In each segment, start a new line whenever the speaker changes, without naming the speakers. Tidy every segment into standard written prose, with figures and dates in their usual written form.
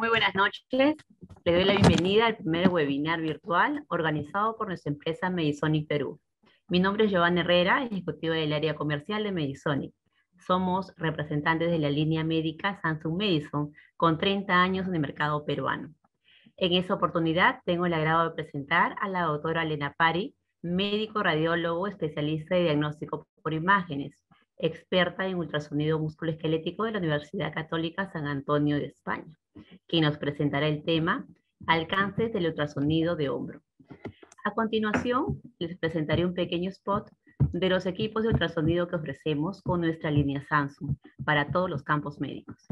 Muy buenas noches. Le doy la bienvenida al primer webinar virtual organizado por nuestra empresa Medisonic Perú. Mi nombre es Giovanna Herrera, ejecutivo del área comercial de Medisonic. Somos representantes de la línea médica Samsung Medison, con 30 años en el mercado peruano. En esta oportunidad tengo el agrado de presentar a la doctora Elena Pari, médico radiólogo especialista de diagnóstico por imágenes, experta en ultrasonido musculoesquelético de la Universidad Católica San Antonio de España, quien nos presentará el tema Alcances del ultrasonido de hombro. A continuación, les presentaré un pequeño spot de los equipos de ultrasonido que ofrecemos con nuestra línea Samsung para todos los campos médicos.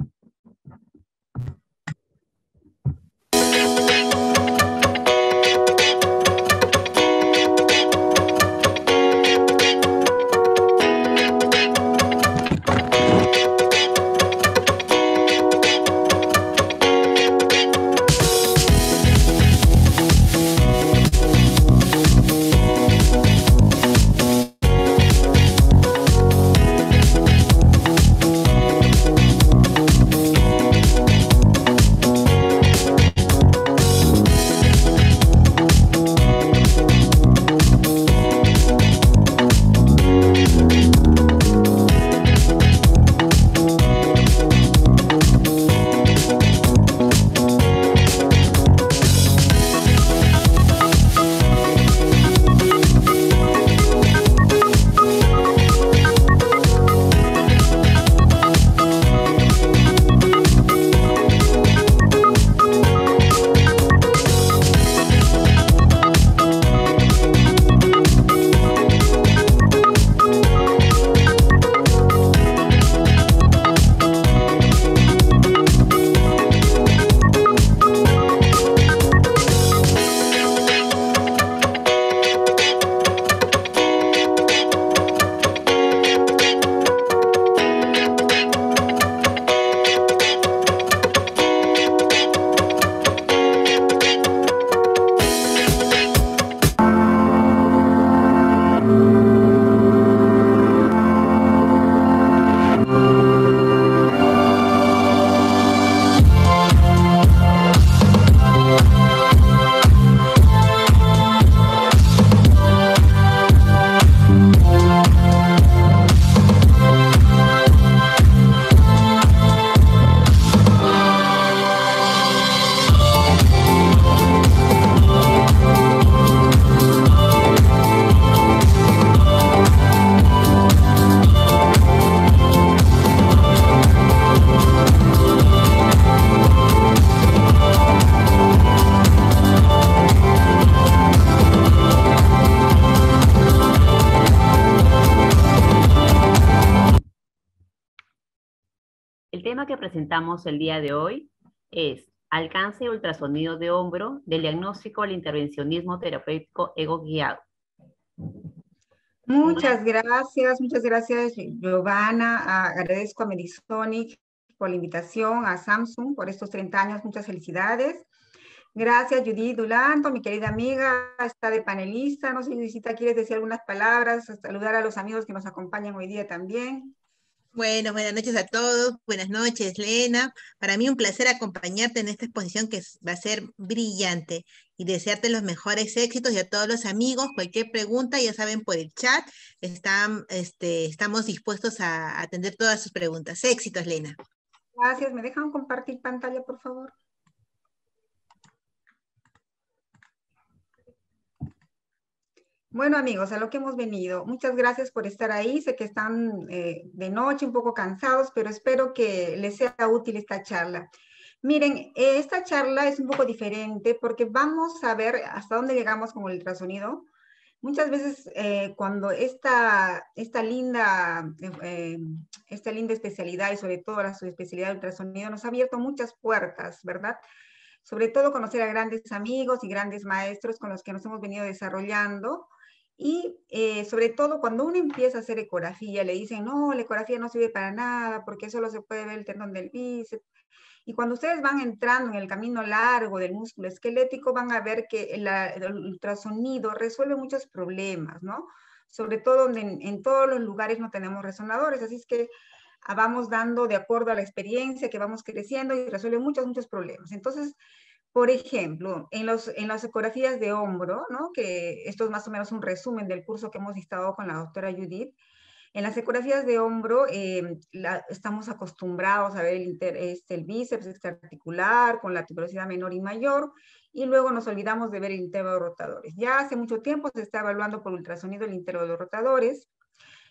El tema que presentamos el día de hoy es alcance de ultrasonido de hombro del diagnóstico al intervencionismo terapéutico ego guiado.
Muchas gracias, Giovanna. Agradezco a Medisonic por la invitación, a Samsung por estos 30 años, muchas felicidades. Gracias, Judith Dulanto, mi querida amiga, está de panelista. No sé, Judithita, ¿quieres decir algunas palabras? Saludar a los amigos que nos acompañan hoy día también.
Bueno, buenas noches a todos, buenas noches, Lena. Para mí un placer acompañarte en esta exposición que va a ser brillante y desearte los mejores éxitos y a todos los amigos, cualquier pregunta, ya saben, por el chat, estamos dispuestos a atender todas sus preguntas. Éxitos, Lena.
Gracias, ¿me dejan compartir pantalla, por favor? Bueno, amigos, a lo que hemos venido. Muchas gracias por estar ahí. Sé que están de noche un poco cansados, pero espero que les sea útil esta charla. Miren, esta charla es un poco diferente porque vamos a ver hasta dónde llegamos con el ultrasonido. Muchas veces cuando esta linda especialidad y sobre todo la subespecialidad de ultrasonido nos ha abierto muchas puertas, ¿verdad? Sobre todo conocer a grandes amigos y grandes maestros con los que nos hemos venido desarrollando. Y sobre todo cuando uno empieza a hacer ecografía, le dicen, no, la ecografía no sirve para nada porque solo se puede ver el tendón del bíceps. Y cuando ustedes van entrando en el camino largo del músculo esquelético, van a ver que el ultrasonido resuelve muchos problemas, ¿no? Sobre todo donde en todos los lugares no tenemos resonadores. Así es que vamos dando de acuerdo a la experiencia que vamos creciendo y resuelve muchos problemas. Entonces, por ejemplo, en las ecografías de hombro, ¿no? Que esto es más o menos un resumen del curso que hemos dictado con la doctora Judith. En las ecografías de hombro estamos acostumbrados a ver el bíceps extraarticular con la tuberosidad menor y mayor, y luego nos olvidamos de ver el intervalo de rotadores. Ya hace mucho tiempo se está evaluando por ultrasonido el intervalo de rotadores,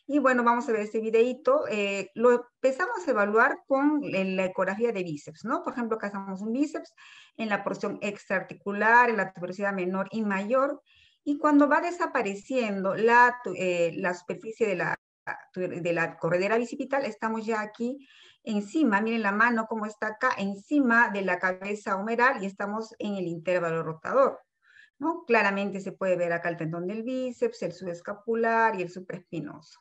y bueno, vamos a ver este videito. Lo empezamos a evaluar con la ecografía de bíceps, ¿no? Por ejemplo, acá estamos un bíceps en la porción extraarticular, en la tuberosidad menor y mayor, y cuando va desapareciendo la superficie de la corredera bicipital, estamos ya aquí encima, miren la mano cómo está acá, encima de la cabeza humeral, y estamos en el intervalo rotador, ¿no? Claramente se puede ver acá el tendón del bíceps, el subescapular y el supraespinoso.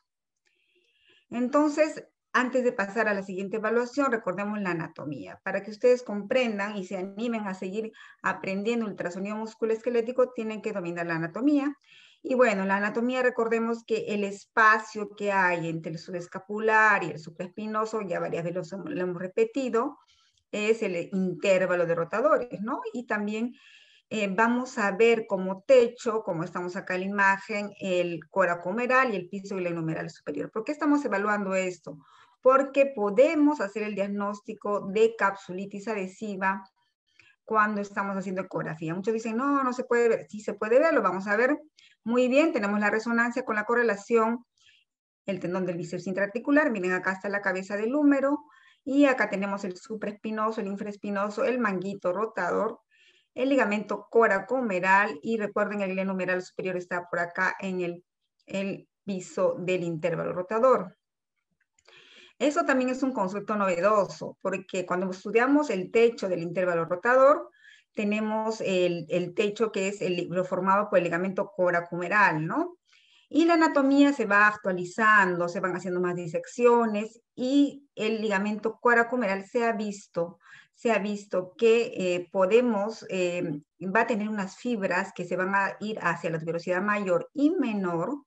Entonces, antes de pasar a la siguiente evaluación, recordemos la anatomía. Para que ustedes comprendan y se animen a seguir aprendiendo ultrasonido musculoesquelético, tienen que dominar la anatomía. Y bueno, la anatomía, recordemos que el espacio que hay entre el subescapular y el supraespinoso, ya varias veces lo hemos repetido, es el intervalo de rotadores, ¿no? Y también vamos a ver como techo, como estamos acá en la imagen, el coracomeral y el piso glenohumeral superior. ¿Por qué estamos evaluando esto? Porque podemos hacer el diagnóstico de capsulitis adhesiva cuando estamos haciendo ecografía. Muchos dicen, no, no se puede ver. Sí se puede ver, lo vamos a ver muy bien. Tenemos la resonancia con la correlación, el tendón del bíceps intraarticular. Miren, acá está la cabeza del húmero, y acá tenemos el supraespinoso, el infraespinoso, el manguito rotador, el ligamento coracomeral, y recuerden, el glenohumeral superior está por acá en el piso del intervalo rotador. Eso también es un concepto novedoso, porque cuando estudiamos el techo del intervalo rotador, tenemos el techo que es lo formado por el ligamento coracomeral, ¿no? Y la anatomía se va actualizando, se van haciendo más disecciones, y el ligamento coracomeral se ha visto que va a tener unas fibras que se van a ir hacia la tuberosidad mayor y menor,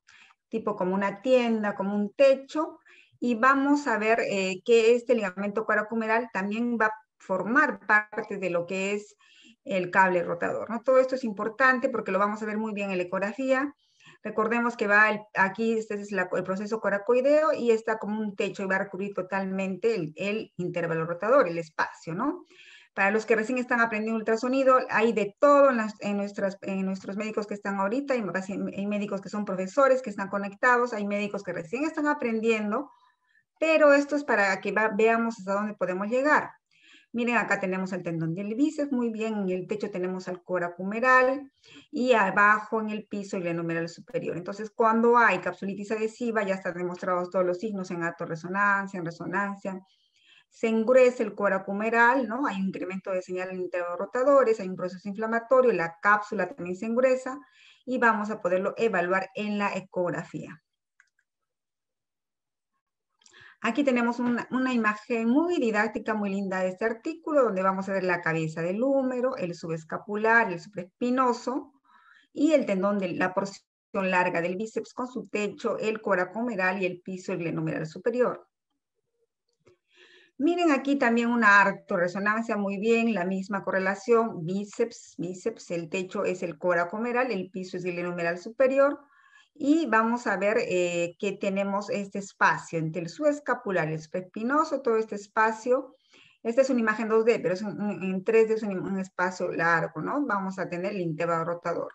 tipo como una tienda, como un techo, y vamos a ver que este ligamento coracomeral también va a formar parte de lo que es el cable rotador, ¿no? Todo esto es importante porque lo vamos a ver muy bien en la ecografía. Recordemos que aquí este es el proceso coracoideo, y está como un techo y va a recubrir totalmente el intervalo rotador, el espacio, ¿no? Para los que recién están aprendiendo ultrasonido, hay de todo en nuestros médicos que están ahorita. Hay médicos que son profesores, que están conectados, hay médicos que recién están aprendiendo, pero esto es para que veamos hasta dónde podemos llegar. Miren, acá tenemos el tendón del bíceps, muy bien, en el techo tenemos al coracomeral, y abajo en el piso el glenohumeral superior. Entonces, cuando hay capsulitis adhesiva, ya están demostrados todos los signos en autorresonancia, en resonancia. Se engruesa el coracomeral, ¿no? Hay un incremento de señal en interrotadores, hay un proceso inflamatorio, la cápsula también se engruesa, y vamos a poderlo evaluar en la ecografía. Aquí tenemos una imagen muy didáctica, muy linda de este artículo, donde vamos a ver la cabeza del húmero, el subescapular, el supraespinoso, y el tendón de la porción larga del bíceps con su techo, el coracomeral y el piso, el glenohumeral superior. Miren aquí también una artorresonancia, muy bien, la misma correlación, bíceps, el techo es el coracomeral, el piso es el glenohumeral superior, y vamos a ver que tenemos este espacio entre el subescapular y el supraespinoso, todo este espacio. Esta es una imagen 2D, pero en 3D es un espacio largo, ¿no? Vamos a tener el intervalo rotador.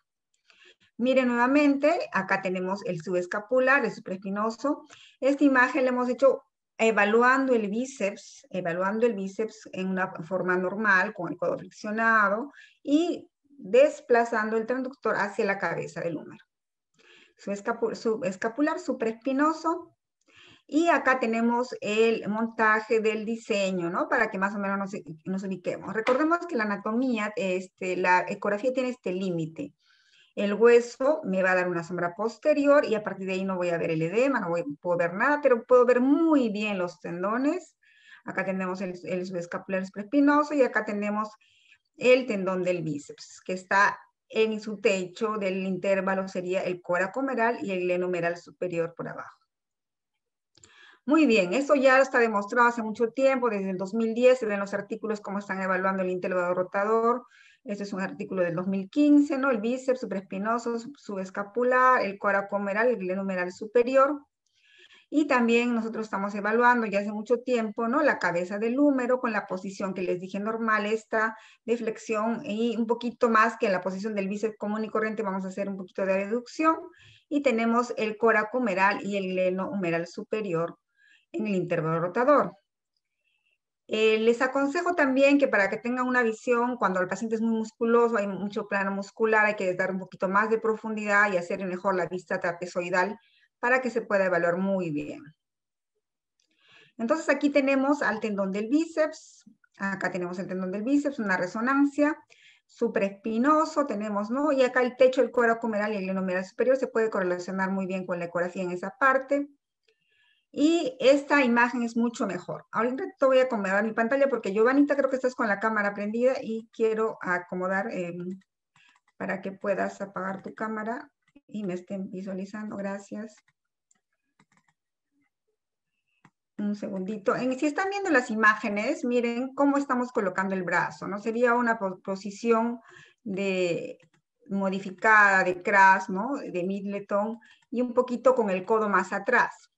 Miren nuevamente, acá tenemos el subescapular, el supraespinoso. Esta imagen la hemos hecho evaluando el bíceps en una forma normal, con el codo flexionado, y desplazando el transductor hacia la cabeza del húmero. Subescapular, supraespinoso, y acá tenemos el montaje del diseño, ¿no? Para que más o menos nos ubiquemos. Recordemos que la anatomía, la ecografía tiene este límite. El hueso me va a dar una sombra posterior, y a partir de ahí no voy a ver el edema, no puedo ver nada, pero puedo ver muy bien los tendones. Acá tenemos el subescapular supraespinoso, y acá tenemos el tendón del bíceps, que está en su techo del intervalo, sería el coracomeral y el glenohumeral superior por abajo. Muy bien, eso ya está demostrado hace mucho tiempo, desde el 2010 se ven los artículos cómo están evaluando el intervalo rotador. Este es un artículo del 2015, ¿no? El bíceps supraespinoso, subescapular, el coracomeral, el glenohumeral superior. Y también nosotros estamos evaluando ya hace mucho tiempo, ¿no? La cabeza del húmero con la posición que les dije normal, esta de flexión y un poquito más que en la posición del bíceps común y corriente vamos a hacer un poquito de reducción. Y tenemos el coracomeral y el glenohumeral superior en el intervalo rotador. Les aconsejo también que para que tengan una visión, cuando el paciente es muy musculoso, hay mucho plano muscular, hay que dar un poquito más de profundidad y hacer mejor la vista trapezoidal para que se pueda evaluar muy bien. Entonces aquí tenemos al tendón del bíceps, acá tenemos el tendón del bíceps, una resonancia, supraespinoso tenemos, ¿no? Y acá el techo, el coracomeral y el glenohumeral superior se puede correlacionar muy bien con la ecografía en esa parte. Y esta imagen es mucho mejor. Ahorita te voy a acomodar mi pantalla porque Giovanita creo que estás con la cámara prendida y quiero acomodar para que puedas apagar tu cámara y me estén visualizando. Gracias. Un segundito. Si están viendo las imágenes, miren cómo estamos colocando el brazo, ¿no? Sería una posición modificada de Kras, ¿no? De Middleton y un poquito con el codo más atrás.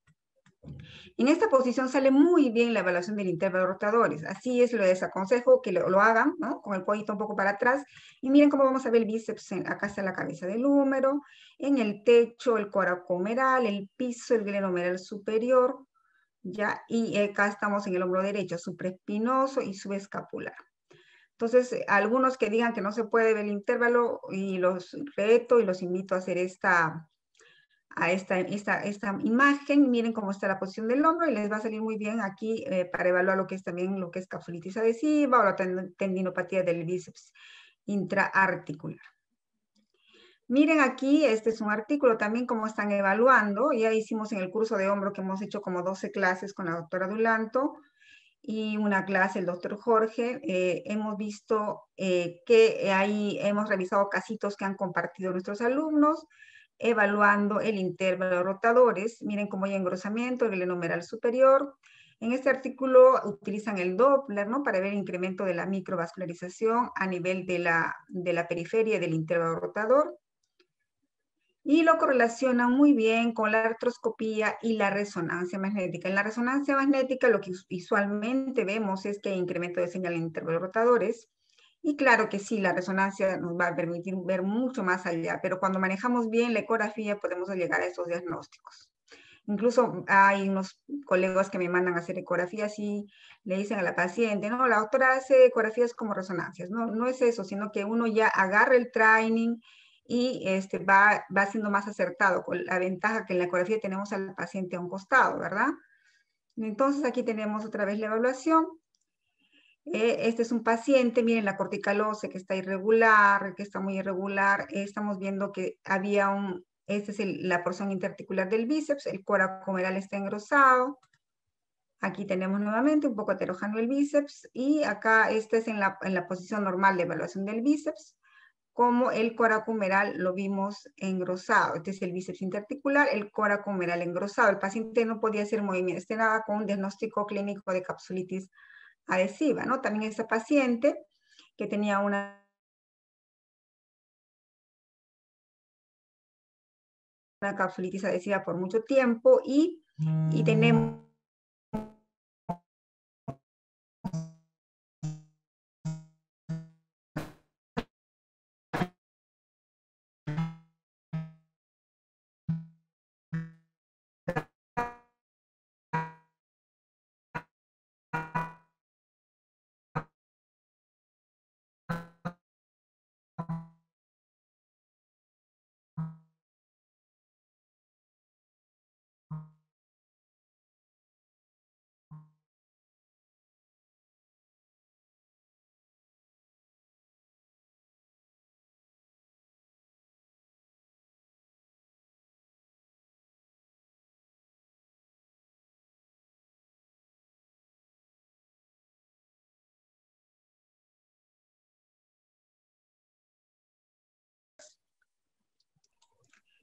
En esta posición sale muy bien la evaluación del intervalo rotadores. Así es, lo desaconsejo que lo hagan, ¿no? Con el cuellito un poco para atrás. Y miren cómo vamos a ver el bíceps. Acá está la cabeza del húmero, en el techo, el coracomeral, el piso, el glenohumeral superior, ¿ya? Y acá estamos en el hombro derecho, supraespinoso y subescapular. Entonces, algunos que digan que no se puede ver el intervalo, y los reto y los invito a hacer esta imagen. Miren cómo está la posición del hombro y les va a salir muy bien aquí para evaluar lo que es también lo que es capsulitis adhesiva o la tendinopatía del bíceps intraarticular. Miren aquí, este es un artículo también cómo están evaluando. Ya hicimos en el curso de hombro que hemos hecho como 12 clases con la doctora Dulanto y una clase el doctor Jorge. Hemos visto que ahí hemos revisado casitos que han compartido nuestros alumnos, evaluando el intervalo de rotadores. Miren cómo hay engrosamiento, el glenohumeral superior. En este artículo utilizan el Doppler, ¿no? Para ver el incremento de la microvascularización a nivel de la periferia del intervalo rotador. Y lo correlacionan muy bien con la artroscopía y la resonancia magnética. En la resonancia magnética lo que visualmente vemos es que hay incremento de señal en intervalos rotadores. Y claro que sí, la resonancia nos va a permitir ver mucho más allá, pero cuando manejamos bien la ecografía podemos llegar a esos diagnósticos. Incluso hay unos colegas que me mandan a hacer ecografías y le dicen a la paciente, no, la doctora hace ecografías como resonancias. No, no es eso, sino que uno ya agarra el training y va siendo más acertado, con la ventaja que en la ecografía tenemos al paciente a un costado, ¿verdad? Entonces aquí tenemos otra vez la evaluación. Este es un paciente, miren la cortical ósea que está irregular, que está muy irregular. Estamos viendo que había esta es la porción interarticular del bíceps, el coracomeral está engrosado. Aquí tenemos nuevamente un poco heterogéneo el bíceps y acá este es en la posición normal de evaluación del bíceps, como el coracomeral lo vimos engrosado. Este es el bíceps interarticular, el coracomeral engrosado. El paciente no podía hacer movimiento, nada con un diagnóstico clínico de capsulitis adhesiva, ¿no? También esta paciente que tenía una capsulitis adhesiva por mucho tiempo y tenemos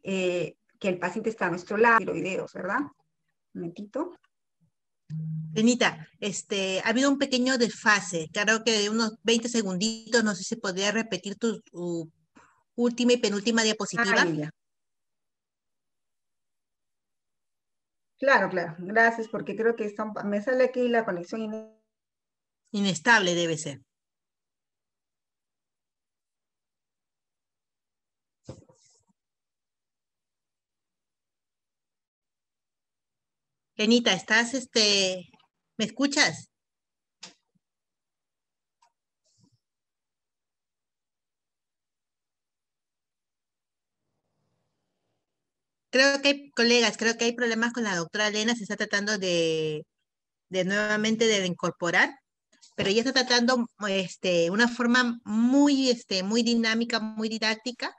que el paciente está a nuestro lado, tiroideos, ¿verdad? Un momentito.
Lenita, ha habido un pequeño desfase, claro que de unos 20 segunditos, no sé si podría repetir tu última y penúltima
Ah,
diapositiva.
ya. Claro, claro. Gracias, porque creo que me sale aquí la conexión.
Inestable debe ser. Lenita, ¿me escuchas? Creo que hay problemas con la doctora Elena, se está tratando de nuevamente de incorporar, pero ella está tratando una forma muy dinámica, muy didáctica,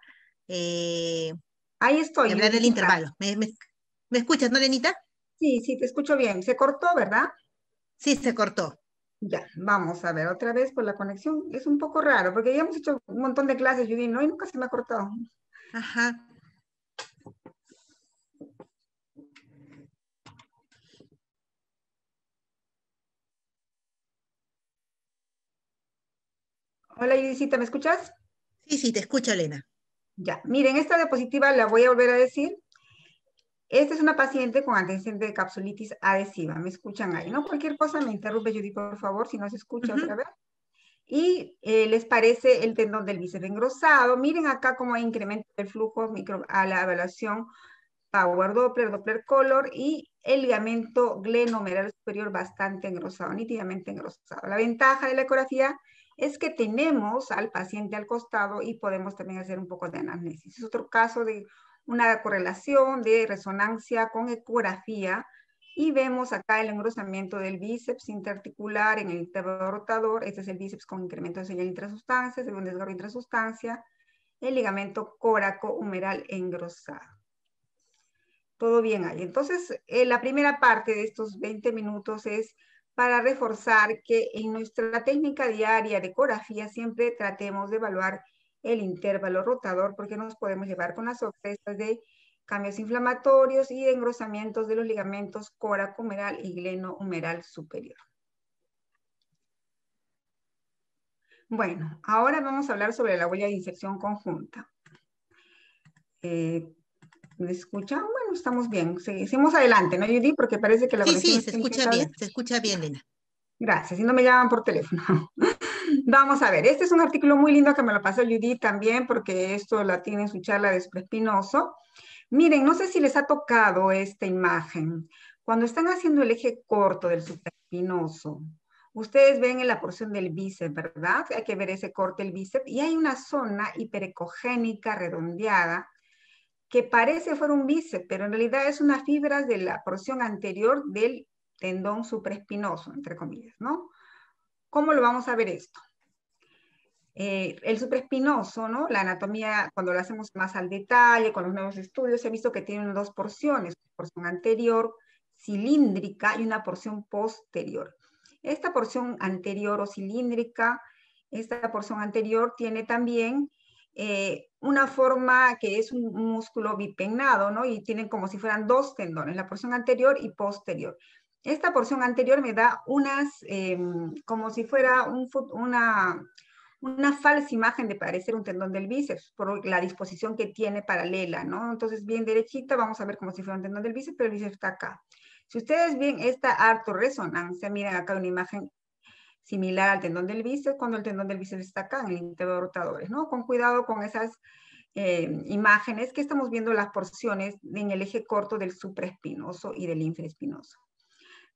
eh,
Ahí
de
estoy,
hablar del
Judithita.
intervalo. ¿Me escuchas, no, Lenita?
Sí, sí, te escucho bien. Se cortó, ¿verdad?
Sí, se cortó.
Ya, vamos a ver otra vez por la conexión. Es un poco raro, porque ya hemos hecho un montón de clases, Judith, ¿no? Y nunca se me ha cortado.
Ajá.
Hola, Judithita, ¿me escuchas?
Sí, sí, te escucho, Elena.
Ya, miren, esta diapositiva la voy a volver a decir. Esta es una paciente con antecedente de capsulitis adhesiva. ¿Me escuchan ahí? No, cualquier cosa me interrumpe, Judith, por favor, si no se escucha otra
Ujú.
vez. Y les parece el tendón del bíceps engrosado. Miren acá cómo hay incremento del flujo a la evaluación Power Doppler, Doppler Color y el ligamento glenohumeral superior bastante engrosado, nítidamente engrosado. La ventaja de la ecografía es que tenemos al paciente al costado y podemos también hacer un poco de anamnesis. Es otro caso de una correlación de resonancia con ecografía y vemos acá el engrosamiento del bíceps interarticular en el intervalo rotador. Este es el bíceps con incremento de señal intrasustancia, de un desgarro intrasustancia, el ligamento coraco-humeral engrosado. Todo bien ahí. Entonces, la primera parte de estos 20 minutos es para reforzar que en nuestra técnica diaria de ecografía siempre tratemos de evaluar el intervalo rotador porque nos podemos llevar con las sorpresas de cambios inflamatorios y de engrosamientos de los ligamentos coracohumeral y glenohumeral superior. Bueno, ahora vamos a hablar sobre la huella de inserción conjunta. ¿Me escuchan? Bueno, estamos bien. Seguimos adelante, ¿no, Judy? Porque parece que la
Sí,
conexión
sí,
está inestable.
se escucha bien, Lena.
Gracias, y no me llaman por teléfono. Vamos a ver, este es un artículo muy lindo que me lo pasó Judy también, porque esto la tiene en su charla de supraespinoso. Miren, no sé si les ha tocado esta imagen. Cuando están haciendo el eje corto del supraespinoso, ustedes ven en la porción del bíceps, ¿verdad? Hay que ver ese corte del bíceps, y hay una zona hiperecogénica redondeada que parece fuera un bíceps, pero en realidad es una fibra de la porción anterior del tendón supraespinoso, entre comillas, ¿no? ¿Cómo lo vamos a ver esto? El supraespinoso, ¿no? La anatomía, cuando lo hacemos más al detalle, con los nuevos estudios, se ha visto que tiene dos porciones, una porción anterior cilíndrica y una porción posterior. Esta porción anterior o cilíndrica, esta porción anterior tiene también una forma que es un músculo bipennado, ¿no? Y tienen como si fueran dos tendones, la porción anterior y posterior. Esta porción anterior me da como si fuera una falsa imagen de parecer un tendón del bíceps por la disposición que tiene paralela, ¿no? Entonces, bien derechita, vamos a ver como si fuera un tendón del bíceps, pero el bíceps está acá. Si ustedes ven esta artorresonancia, miren acá una imagen similar al tendón del bíceps, cuando el tendón del bíceps está acá en el intervalo rotadores, ¿no? Con cuidado con esas imágenes que estamos viendo las porciones en el eje corto del supraespinoso y del infraespinoso.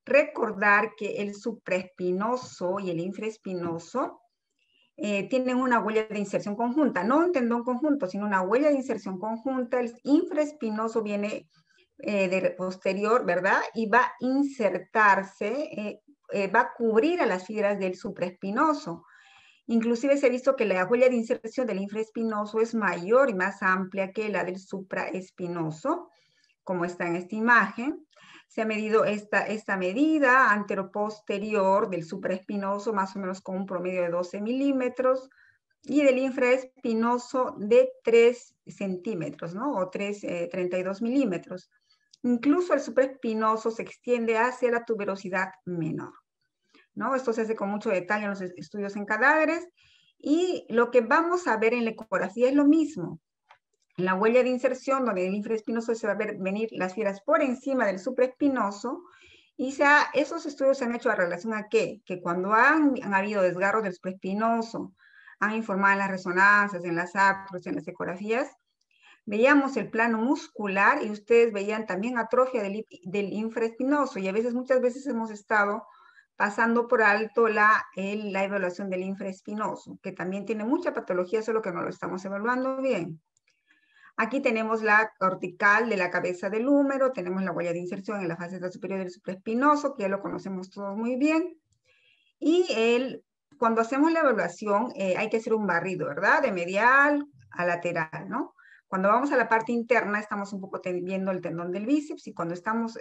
Recordar que el supraespinoso y el infraespinoso tienen una huella de inserción conjunta, no un tendón conjunto, sino una huella de inserción conjunta. El infraespinoso viene de posterior, ¿verdad? Y va a insertarse, va a cubrir a las fibras del supraespinoso. Inclusive se ha visto que la huella de inserción del infraespinoso es mayor y más amplia que la del supraespinoso, como está en esta imagen. Se ha medido esta medida anteroposterior del supraespinoso, más o menos con un promedio de 12 milímetros, y del infraespinoso de 3 centímetros, ¿no? O 32 milímetros. Incluso el supraespinoso se extiende hacia la tuberosidad menor, ¿no? Esto se hace con mucho detalle en los estudios en cadáveres, y lo que vamos a ver en la ecografía es lo mismo. En la huella de inserción, donde el infraespinoso se va a ver venir las fibras por encima del supraespinoso, y esos estudios se han hecho a relación a qué? Que cuando han habido desgarros del supraespinoso, han informado en las resonancias, en las artros, en las ecografías, veíamos el plano muscular y ustedes veían también atrofia del infraespinoso, y a veces, muchas veces hemos estado pasando por alto la evaluación del infraespinoso, que también tiene mucha patología, solo que no lo estamos evaluando bien. Aquí tenemos la cortical de la cabeza del húmero, tenemos la huella de inserción en la faceta superior del supraespinoso, que ya lo conocemos todos muy bien. Y cuando hacemos la evaluación, hay que hacer un barrido, ¿verdad? De medial a lateral, ¿no? Cuando vamos a la parte interna, estamos un poco viendo el tendón del bíceps, y cuando estamos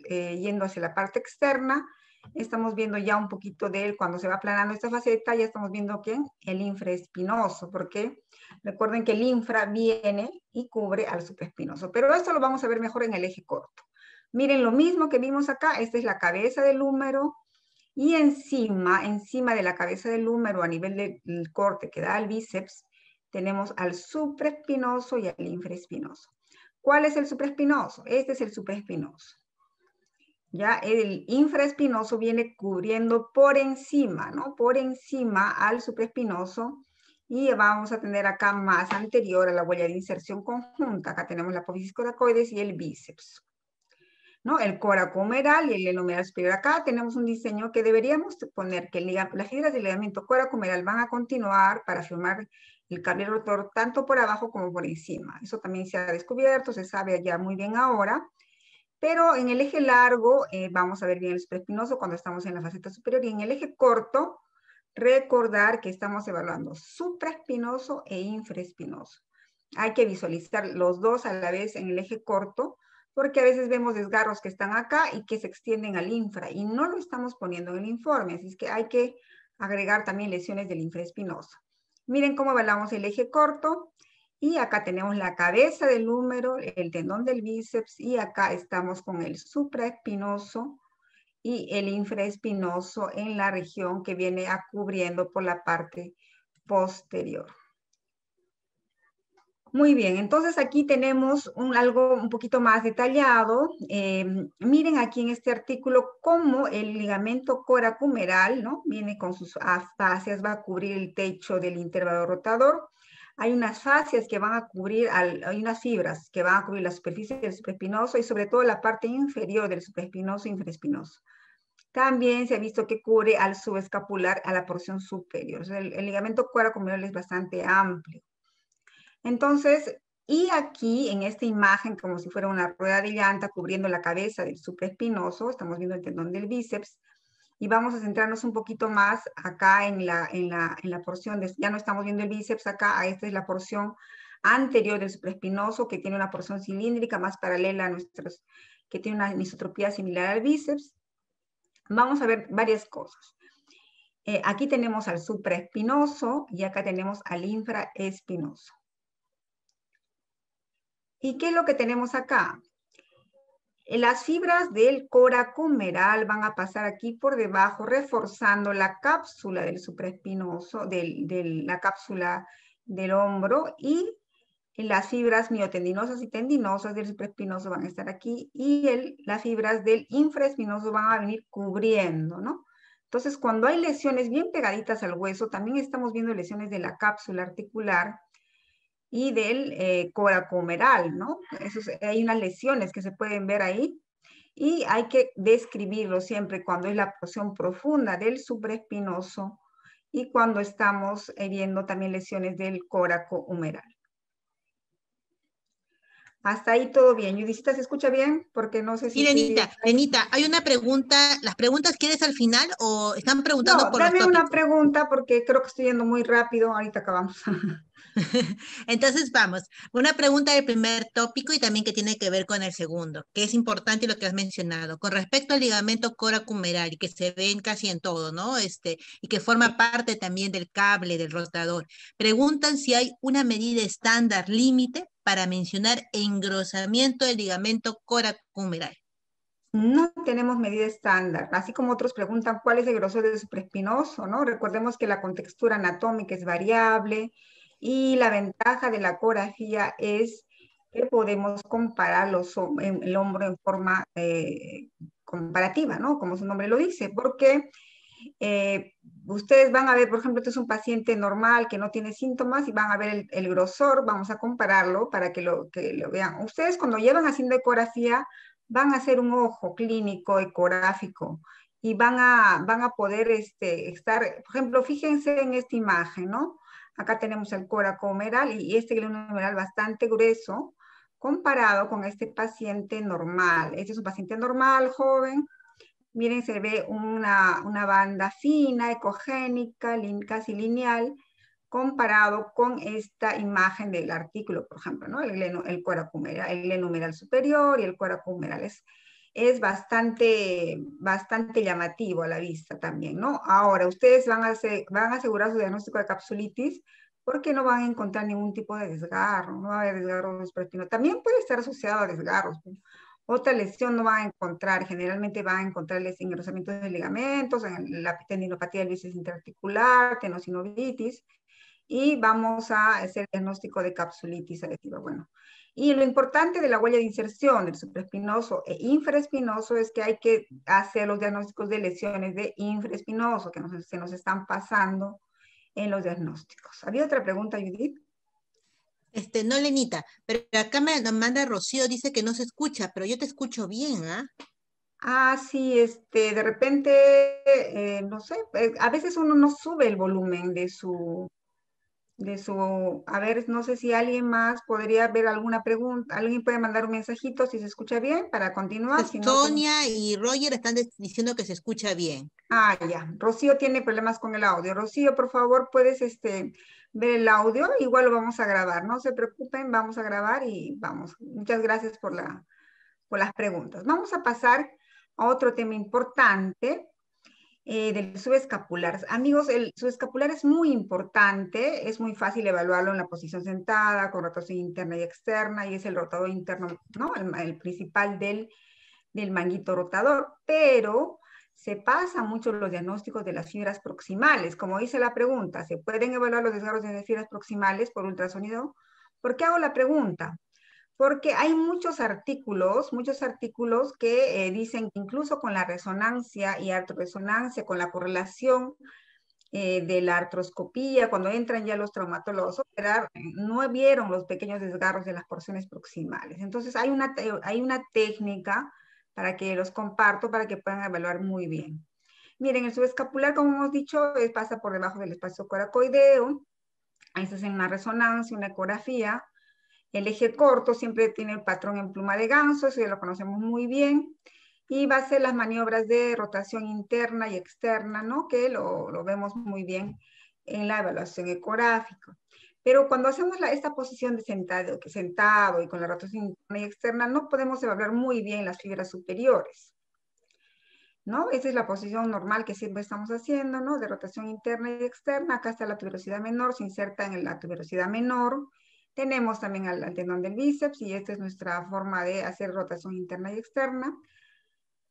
yendo hacia la parte externa, estamos viendo ya un poquito de él. Cuando se va aplanando esta faceta, ya estamos viendo que el infraespinoso, porque recuerden que el infra viene y cubre al supraespinoso, pero esto lo vamos a ver mejor en el eje corto. Miren lo mismo que vimos acá, esta es la cabeza del húmero, y encima de la cabeza del húmero, a nivel del corte que da al bíceps, tenemos al supraespinoso y al infraespinoso. ¿Cuál es el supraespinoso? Este es el supraespinoso. Ya el infraespinoso viene cubriendo por encima, ¿no? Por encima al supraespinoso, y vamos a tener acá más anterior a la huella de inserción conjunta. Acá tenemos la apófisis coracoides y el bíceps, ¿no? El coracohumeral y el glenohumeral superior. Acá tenemos un diseño que deberíamos poner que las fibras del ligamento coracohumeral van a continuar para formar el cable rotor tanto por abajo como por encima. Eso también se ha descubierto, se sabe ya muy bien ahora. Pero en el eje largo vamos a ver bien el supraespinoso cuando estamos en la faceta superior, y en el eje corto, recordar que estamos evaluando supraespinoso e infraespinoso. Hay que visualizar los dos a la vez en el eje corto, porque a veces vemos desgarros que están acá y que se extienden al infra, y no lo estamos poniendo en el informe, así es que hay que agregar también lesiones del infraespinoso. Miren cómo evaluamos el eje corto. Y acá tenemos la cabeza del húmero, el tendón del bíceps, y acá estamos con el supraespinoso y el infraespinoso en la región que viene cubriendo por la parte posterior. Muy bien, entonces aquí tenemos algo un poquito más detallado. Miren aquí en este artículo cómo el ligamento coracohumeral, ¿no? Viene con sus fascias, va a cubrir el techo del intervalo rotador. Hay unas fascias que van a cubrir, hay unas fibras que van a cubrir la superficie del supraespinoso y sobre todo la parte inferior del supraespinoso e infraespinoso. También se ha visto que cubre al subescapular, a la porción superior. O sea, el ligamento coracohumeral es bastante amplio. Entonces, y aquí en esta imagen, como si fuera una rueda de llanta cubriendo la cabeza del supraespinoso, estamos viendo el tendón del bíceps, y vamos a centrarnos un poquito más acá en la porción ya no estamos viendo el bíceps acá, esta es la porción anterior del supraespinoso, que tiene una porción cilíndrica más paralela a que tiene una anisotropía similar al bíceps. Vamos a ver varias cosas. Aquí tenemos al supraespinoso y acá tenemos al infraespinoso. ¿Y qué es lo que tenemos acá? Las fibras del coracohumeral van a pasar aquí por debajo, reforzando la cápsula del supraespinoso, la cápsula del hombro, y las fibras miotendinosas y tendinosas del supraespinoso van a estar aquí, y las fibras del infraespinoso van a venir cubriendo, ¿no? Entonces, cuando hay lesiones bien pegaditas al hueso, también estamos viendo lesiones de la cápsula articular y del coracohumeral, ¿no? Hay unas lesiones que se pueden ver ahí, y hay que describirlo siempre cuando es la porción profunda del supraespinoso y cuando estamos viendo también lesiones del coracohumeral. Hasta ahí todo bien. Judicita, ¿se escucha bien? Porque no sé si...
Sí, Lenita, hay una pregunta. ¿Las preguntas quieres al final o están preguntando
no,
por los
dame
tópicos?
una pregunta porque creo que estoy yendo muy rápido. Ahorita acabamos.
Entonces vamos, una pregunta del primer tópico y también que tiene que ver con el segundo, que es importante lo que has mencionado. Con respecto al ligamento coracumeral, y que se ve casi en todo, ¿no? Y que forma parte también del cable, del rotador. Preguntan si hay una medida estándar límite para mencionar engrosamiento del ligamento coracumeral.
No tenemos medida estándar, así como otros preguntan cuál es el grosor del supraespinoso, ¿no? Recordemos que la contextura anatómica es variable y la ventaja de la ecografía es que podemos comparar el hombro en forma comparativa, ¿no? Como su nombre lo dice, porque ustedes van a ver, por ejemplo, este es un paciente normal que no tiene síntomas y van a ver el grosor, vamos a compararlo para que lo vean. Ustedes cuando llevan haciendo ecografía van a hacer un ojo clínico ecográfico y van a poder estar, por ejemplo, fíjense en esta imagen, ¿no? Acá tenemos el coracomeral y este glenohumeral bastante grueso comparado con este paciente normal. Este es un paciente normal, joven. Miren, se ve una banda fina, ecogénica, casi lineal, comparado con esta imagen del artículo, por ejemplo, ¿no? El glenohumeral superior y el coracumeral es bastante llamativo a la vista también, ¿no? Ahora, ustedes van a asegurar su diagnóstico de capsulitis porque no van a encontrar ningún tipo de desgarro, no va a haber desgarro supraespinoso. También puede estar asociado a desgarros, ¿no? Otra lesión no van a encontrar, generalmente van a encontrarles engrosamientos de ligamentos, en la tendinopatía del bíceps interarticular, tenosinovitis, y vamos a hacer diagnóstico de capsulitis selectiva. Bueno, y lo importante de la huella de inserción del supraespinoso e infraespinoso es que hay que hacer los diagnósticos de lesiones de infraespinoso que se nos están pasando en los diagnósticos. ¿Había otra pregunta, Judith?
No, Lenita, pero acá nos manda Rocío, dice que no se escucha, pero yo te escucho bien, ¿ah?
Ah, sí, de repente, no sé, a veces uno no sube el volumen a ver, no sé si alguien más podría ver alguna pregunta, alguien puede mandar un mensajito si se escucha bien para continuar, si no, pues,
Sonia y Roger están diciendo que se escucha bien.
ya, Rocío tiene problemas con el audio. Rocío, por favor, puedes, ver el audio, igual lo vamos a grabar, no se preocupen, vamos a grabar y vamos. Muchas gracias por las preguntas. Vamos a pasar a otro tema importante, del subescapular. Amigos, el subescapular es muy importante, es muy fácil evaluarlo en la posición sentada, con rotación interna y externa, y es el rotador interno, ¿no? El principal del manguito rotador, pero se pasa mucho los diagnósticos de las fibras proximales. Como dice la pregunta, ¿se pueden evaluar los desgarros de fibras proximales por ultrasonido? ¿Por qué hago la pregunta? Porque hay muchos artículos que dicen que incluso con la resonancia y artroresonancia, con la correlación de la artroscopía, cuando entran ya los traumatólogos a operar, no vieron los pequeños desgarros de las porciones proximales. Entonces hay una técnica para que los comparto, para que puedan evaluar muy bien. Miren, el subescapular, como hemos dicho, pasa por debajo del espacio coracoideo. Ahí se hace una resonancia, una ecografía. El eje corto siempre tiene el patrón en pluma de ganso, eso ya lo conocemos muy bien. Y va a ser las maniobras de rotación interna y externa, ¿no? Que lo vemos muy bien en la evaluación ecográfica. Pero cuando hacemos esta posición de sentado y con la rotación interna y externa, no podemos evaluar muy bien las fibras superiores, ¿no? Esa es la posición normal que siempre estamos haciendo, ¿no? De rotación interna y externa. Acá está la tuberosidad menor, se inserta en la tuberosidad menor. Tenemos también al tendón del bíceps y esta es nuestra forma de hacer rotación interna y externa.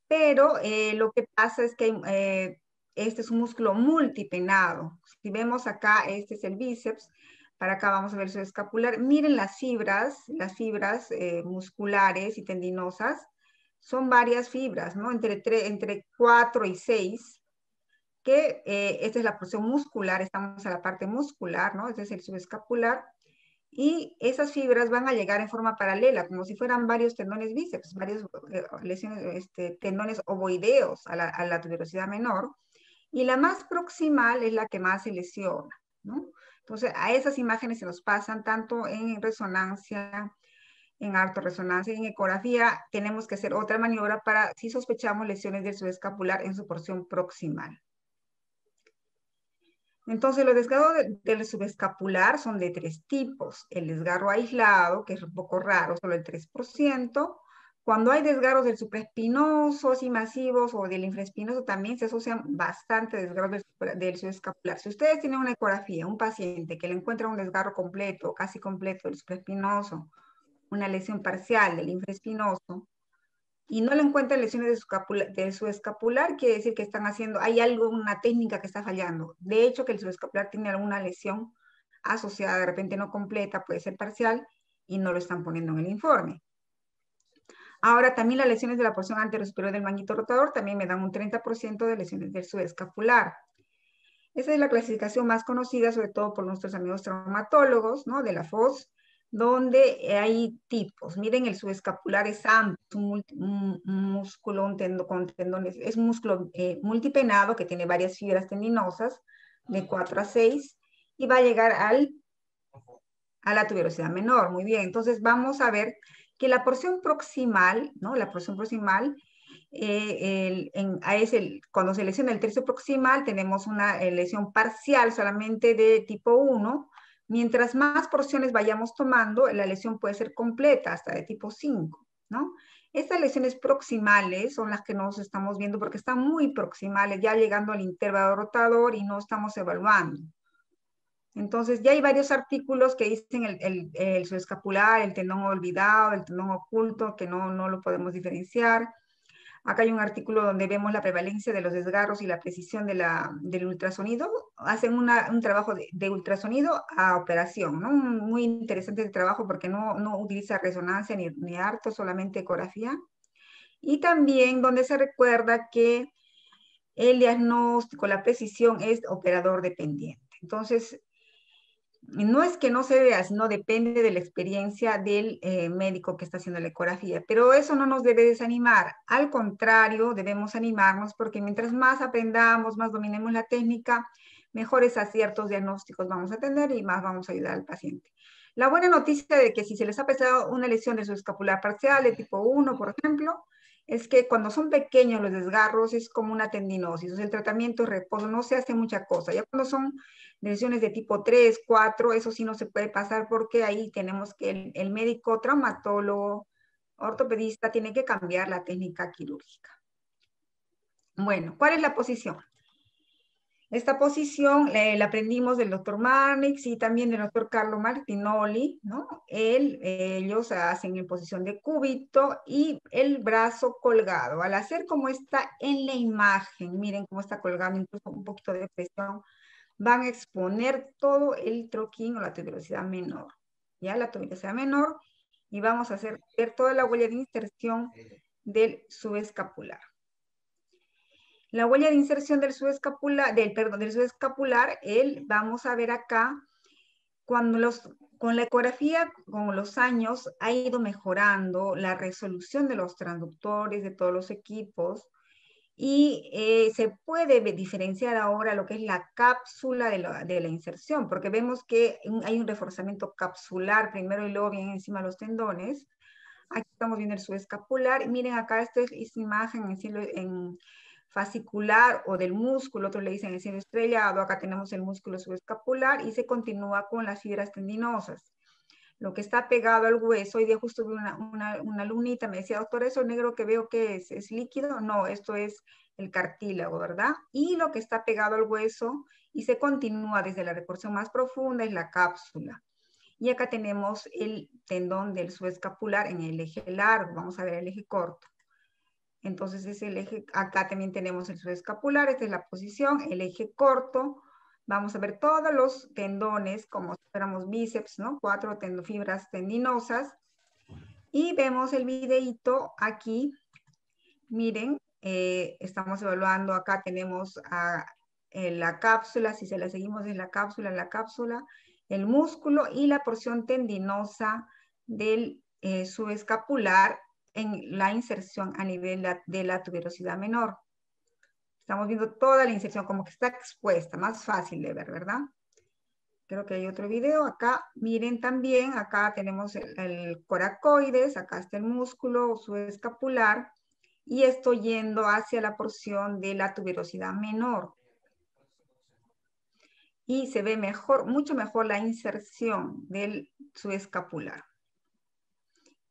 Pero lo que pasa es que este es un músculo multipenado. Si vemos acá, este es el bíceps. Para acá vamos a ver su escapular. Miren las fibras musculares y tendinosas. Son varias fibras, ¿no? Entre 4 y 6, que esta es la porción muscular, estamos a la parte muscular, ¿no? Este es el subescapular. Y esas fibras van a llegar en forma paralela, como si fueran varios tendones bíceps, varios tendones ovoideos a la tuberosidad menor. Y la más proximal es la que más se lesiona, ¿no? Entonces, a esas imágenes se nos pasan tanto en resonancia, en artorresonancia y en ecografía. Tenemos que hacer otra maniobra para si sospechamos lesiones del subescapular en su porción proximal. Entonces, los desgarros del subescapular son de 3 tipos. El desgarro aislado, que es un poco raro, solo el 3%. Cuando hay desgarros del supraespinoso, así masivos, o del infraespinoso, también se asocian bastante desgarros del subescapular. Si ustedes tienen una ecografía, un paciente que le encuentra un desgarro completo, casi completo del supraespinoso, una lesión parcial del infraespinoso, y no le encuentran lesiones de su escapular, quiere decir que están haciendo, hay algo, una técnica que está fallando. De hecho, que el subescapular tiene alguna lesión asociada, de repente no completa, puede ser parcial, y no lo están poniendo en el informe. Ahora, también las lesiones de la porción anterosuperior del manguito rotador también me dan un 30% de lesiones del subescapular. Esa es la clasificación más conocida, sobre todo por nuestros amigos traumatólogos, ¿no? De la FOS, donde hay tipos. Miren, el subescapular es amplio, un músculo con tendones, es un músculo multipenado que tiene varias fibras tendinosas, de 4 a 6, y va a llegar a la tuberosidad menor. Muy bien, entonces vamos a ver que la porción proximal, ¿no? La porción proximal, cuando se lesiona el tercio proximal, tenemos una lesión parcial solamente de tipo 1. Mientras más porciones vayamos tomando, la lesión puede ser completa, hasta de tipo 5, ¿no? Estas lesiones proximales son las que nos estamos viendo porque están muy proximales, ya llegando al intervalo rotador y no estamos evaluando. Entonces, ya hay varios artículos que dicen el subescapular, el tendón olvidado, el tendón oculto, que no lo podemos diferenciar. Acá hay un artículo donde vemos la prevalencia de los desgarros y la precisión del ultrasonido. Hacen un trabajo de ultrasonido a operación, ¿no? Muy interesante el trabajo porque no utiliza resonancia ni harto, solamente ecografía. Y también donde se recuerda que el diagnóstico, la precisión es operador dependiente. Entonces, no es que no se vea, sino depende de la experiencia del médico que está haciendo la ecografía. Pero eso no nos debe desanimar. Al contrario, debemos animarnos porque mientras más aprendamos, más dominemos la técnica, mejores aciertos diagnósticos vamos a tener y más vamos a ayudar al paciente. La buena noticia de que si se les ha presentado una lesión de su escapular parcial de tipo 1, por ejemplo, es que cuando son pequeños los desgarros es como una tendinosis. O sea, el tratamiento de reposo no se hace mucha cosa. Ya cuando son lesiones de tipo 3, 4, eso sí no se puede pasar porque ahí tenemos que el médico traumatólogo, ortopedista, tiene que cambiar la técnica quirúrgica. Bueno, ¿cuál es la posición? Esta posición la aprendimos del doctor Marnix y también del doctor Carlo Martinoli, ¿no? Ellos hacen en posición de cúbito y el brazo colgado. Al hacer como está en la imagen, miren cómo está colgado, incluso un poquito de presión, van a exponer todo el troquín o la tuberosidad menor. ¿Ya? La tuberosidad menor, y vamos a hacer ver toda la huella de inserción del subescapular. La huella de inserción del subescapular, vamos a ver acá, con la ecografía, con los años, ha ido mejorando la resolución de los transductores de todos los equipos, y se puede diferenciar ahora lo que es la cápsula de la inserción, porque vemos que hay un reforzamiento capsular primero y luego bien encima de los tendones. Aquí estamos viendo el subescapular. Miren acá, esta es imagen en fascicular o del músculo, otros le dicen el cielo estrellado. Acá tenemos el músculo subescapular y se continúa con las fibras tendinosas. Lo que está pegado al hueso, hoy día justo vi una alumnita, me decía, doctor, eso negro que veo que es líquido. No, esto es el cartílago, ¿verdad? Y lo que está pegado al hueso y se continúa desde la reporción más profunda es la cápsula. Y acá tenemos el tendón del subescapular en el eje largo, vamos a ver el eje corto. Entonces es el eje, acá también tenemos el subescapular, esta es la posición, el eje corto. Vamos a ver todos los tendones, como si fuéramos bíceps, ¿no? 4 fibras tendinosas. Y vemos el videíto aquí. Miren, estamos evaluando, acá tenemos la cápsula, si se la seguimos en la cápsula, el músculo y la porción tendinosa del subescapular en la inserción a nivel de la tuberosidad menor. Estamos viendo toda la inserción como que está expuesta, más fácil de ver, ¿verdad? Creo que hay otro video. Acá, miren también, acá tenemos el coracoides, acá está el músculo subescapular y estoy yendo hacia la porción de la tuberosidad menor. y se ve mejor, mucho mejor la inserción del subescapular.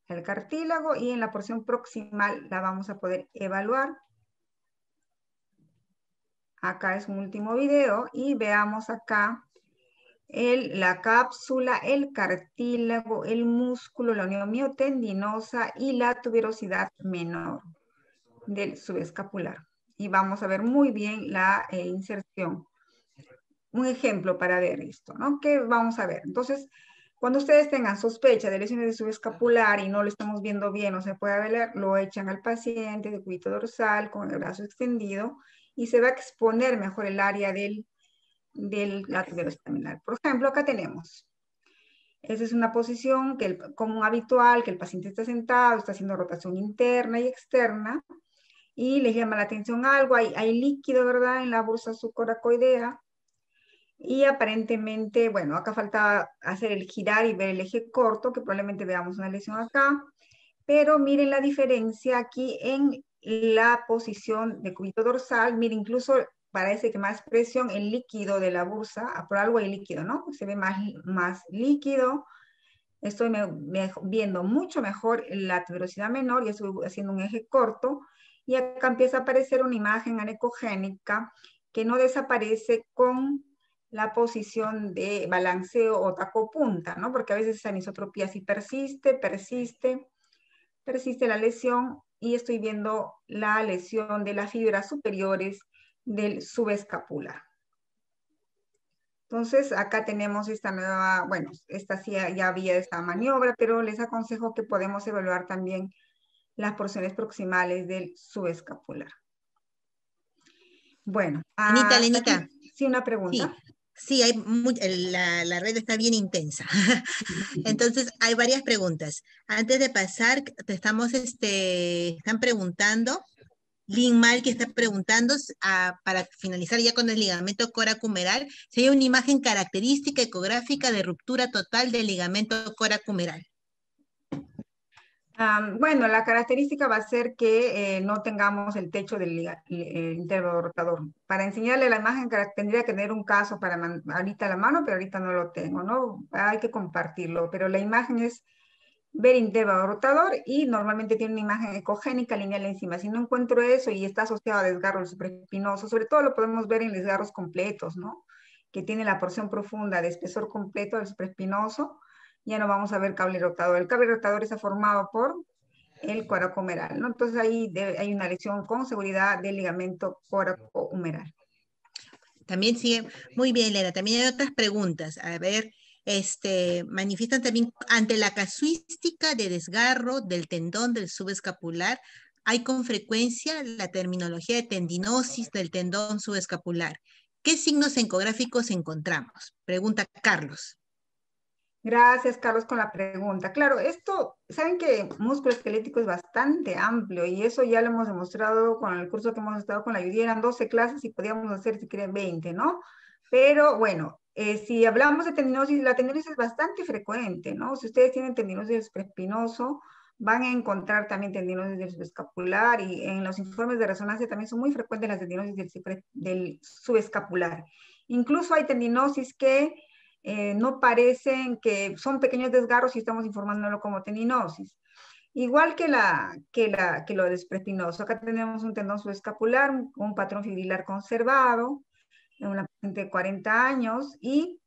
El cartílago, y en la porción proximal la vamos a poder evaluar. Acá es un último video y veamos acá la cápsula, el cartílago, el músculo, la unión miotendinosa y la tuberosidad menor del subescapular. Y vamos a ver muy bien la inserción. Un ejemplo para ver esto, ¿no? ¿Qué vamos a ver? Entonces, cuando ustedes tengan sospecha de lesiones de subescapular y no lo estamos viendo bien o se puede ver, lo echan al paciente de cúbito dorsal con el brazo extendido y se va a exponer mejor el área del látigo estaminal. Por ejemplo, acá tenemos. Esa es una posición común habitual, que el paciente está sentado, está haciendo rotación interna y externa, y les llama la atención algo, hay líquido, ¿verdad?, en la bursa subcoracoidea, y aparentemente, bueno, acá falta hacer el girar y ver el eje corto, que probablemente veamos una lesión acá, pero miren la diferencia aquí en la posición de cúbito dorsal, miren, incluso parece que más presión el líquido de la bursa, por algo hay líquido, ¿no? Se ve más líquido, estoy viendo mucho mejor la tuberosidad menor y estoy haciendo un eje corto, y acá empieza a aparecer una imagen anecogénica que no desaparece con la posición de balanceo o taco-punta, ¿no? Porque a veces esa anisotropía sí persiste la lesión, y estoy viendo la lesión de las fibras superiores del subescapular. Entonces, acá tenemos esta nueva, bueno, esta sí ya había esta maniobra, pero les aconsejo que podemos evaluar también las porciones proximales del subescapular. Bueno,
Lenita.
Sí, una pregunta.
Sí, la red está bien intensa. Entonces, hay varias preguntas. Antes de pasar, están preguntando, Lynn Mal, que está preguntando, para finalizar ya con el ligamento coracumeral, si hay una imagen característica ecográfica de ruptura total del ligamento coracumeral.
Bueno, la característica va a ser que no tengamos el techo del intervalo rotador. Para enseñarle la imagen tendría que tener un caso para ahorita a la mano, pero ahorita no lo tengo, ¿no? Hay que compartirlo, pero la imagen es ver intervalo rotador y normalmente tiene una imagen ecogénica lineal encima. Si no encuentro eso y está asociado a desgarro supraespinoso, sobre todo lo podemos ver en desgarros completos, ¿no? Que tiene la porción profunda de espesor completo del supraespinoso, ya no vamos a ver cable rotador. El cable rotador está formado por el coracohumeral, ¿no? Entonces ahí hay una lesión con seguridad del ligamento coracohumeral.
También sigue, muy bien, Lena, también hay otras preguntas. A ver, manifiestan también ante la casuística de desgarro del tendón del subescapular, hay con frecuencia la terminología de tendinosis del tendón subescapular. ¿Qué signos ecográficos encontramos? Pregunta Carlos.
Gracias, Carlos, con la pregunta. Claro, esto, saben que músculo esquelético es bastante amplio y eso ya lo hemos demostrado con el curso que hemos estado con la Judy. Eran 12 clases y podíamos hacer, si quieren, 20, ¿no? Pero bueno, si hablamos de tendinosis, la tendinosis es bastante frecuente, ¿no? Si ustedes tienen tendinosis del supraespinoso, van a encontrar también tendinosis del subescapular, y en los informes de resonancia también son muy frecuentes las tendinosis del subescapular. Incluso hay tendinosis que no parecen, que son pequeños desgarros y estamos informándolo como tendinosis. Igual que lo del supraespinoso. Acá tenemos un tendón subescapular, un patrón fibrilar conservado, en una paciente de 40 años, y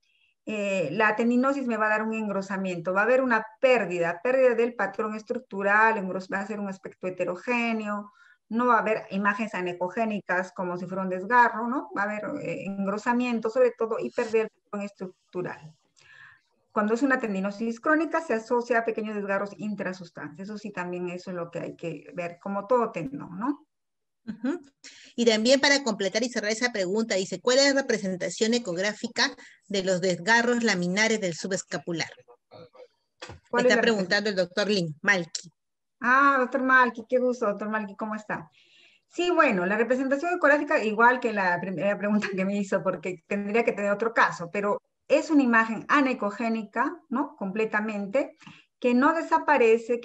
la tendinosis me va a dar un engrosamiento, va a haber una pérdida del patrón estructural, va a ser un aspecto heterogéneo, no va a haber imágenes anecogénicas como si fuera un desgarro, ¿no? Va a haber engrosamiento sobre todo y pérdida del patrón estructural. Cuando es una tendinosis crónica se asocia a pequeños desgarros intrasustancias. Eso sí, también eso es lo que hay que ver, como todo tendón, ¿no?
Y también para completar y cerrar esa pregunta, dice, ¿cuál es la representación ecográfica de los desgarros laminares del subescapular? Está preguntando el doctor Lynn Malky.
Doctor Malky, qué gusto, doctor Malky, ¿cómo está? Sí, bueno, la representación ecográfica, igual que la primera pregunta que me hizo, porque tendría que tener otro caso, pero es una imagen anecogénica, ¿no? Completamente, que no desaparece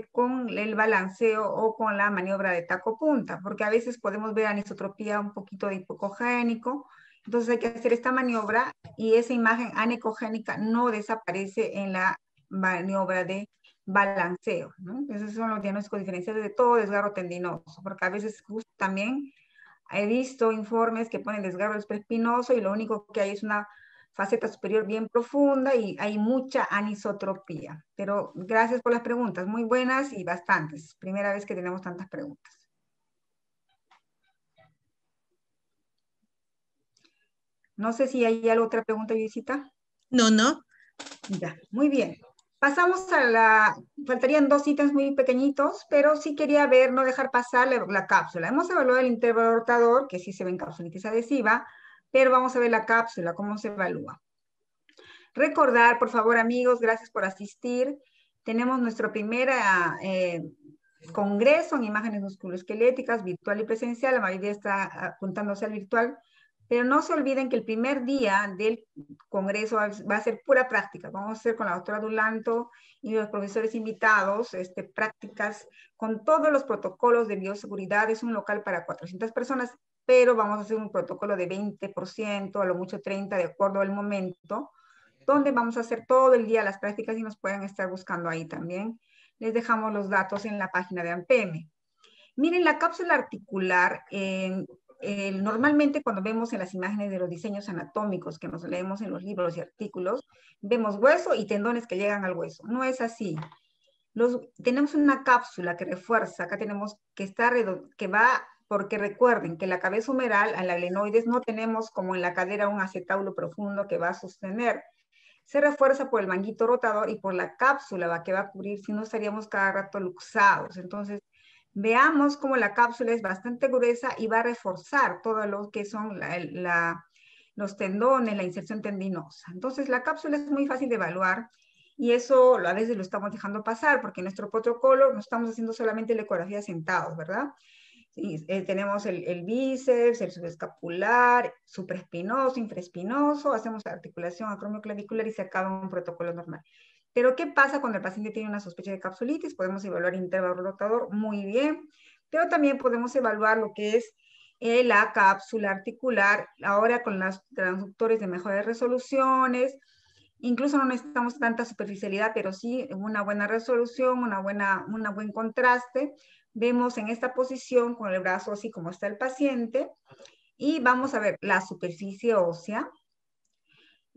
con el balanceo o con la maniobra de taco punta, porque a veces podemos ver anisotropía un poquito de hipocogénico, Entonces hay que hacer esta maniobra y esa imagen anecogénica no desaparece en la maniobra de balanceo, ¿no? Esos son los diagnósticos diferenciales de todo desgarro tendinoso, porque a veces justo también he visto informes que ponen desgarro espinoso y lo único que hay es una faceta superior bien profunda y hay mucha anisotropía. Pero gracias por las preguntas, muy buenas y bastantes. Primera vez que tenemos tantas preguntas. No sé si hay otra pregunta, Visita.
No, no.
Ya, muy bien. Pasamos a faltarían 2 ítems muy pequeñitos, pero sí quería ver, no dejar pasar la cápsula. Hemos evaluado el intervalo rotador, que sí se ve en capsulitis adhesiva, pero vamos a ver la cápsula, cómo se evalúa. Recordar, por favor, amigos, gracias por asistir. Tenemos nuestro primer congreso en imágenes musculoesqueléticas, virtual y presencial. La mayoría está apuntándose al virtual. Pero no se olviden que el primer día del congreso va a ser pura práctica. Vamos a hacer con la doctora Dulanto y los profesores invitados prácticas con todos los protocolos de bioseguridad. Es un local para 400 personas, pero vamos a hacer un protocolo de 20%, a lo mucho 30%, de acuerdo al momento, donde vamos a hacer todo el día las prácticas y nos pueden estar buscando ahí también. Les dejamos los datos en la página de ANPM. Miren, la cápsula articular, normalmente cuando vemos en las imágenes de los diseños anatómicos que nos leemos en los libros y artículos, vemos hueso y tendones que llegan al hueso. No es así. Tenemos una cápsula que refuerza, acá tenemos que va, porque recuerden que la cabeza humeral, al adenoides, no tenemos como en la cadera un acetábulo profundo que va a sostener. Se refuerza por el manguito rotador y por la cápsula que va a cubrir, si no estaríamos cada rato luxados. Entonces, veamos cómo la cápsula es bastante gruesa y va a reforzar todo lo que son los tendones, la inserción tendinosa. Entonces, la cápsula es muy fácil de evaluar y eso a veces lo estamos dejando pasar porque en nuestro protocolo no estamos haciendo solamente la ecografía sentados, ¿verdad? Tenemos el bíceps, el subescapular, supraespinoso, infraespinoso, hacemos articulación acromioclavicular y se acaba un protocolo normal. Pero ¿qué pasa cuando el paciente tiene una sospecha de capsulitis? Podemos evaluar intervalo rotador muy bien, pero también podemos evaluar lo que es la cápsula articular, ahora con los transductores de mejores resoluciones. Incluso no necesitamos tanta superficialidad, pero sí una buena resolución, un buen contraste. Vemos en esta posición con el brazo así como está el paciente y vamos a ver la superficie ósea.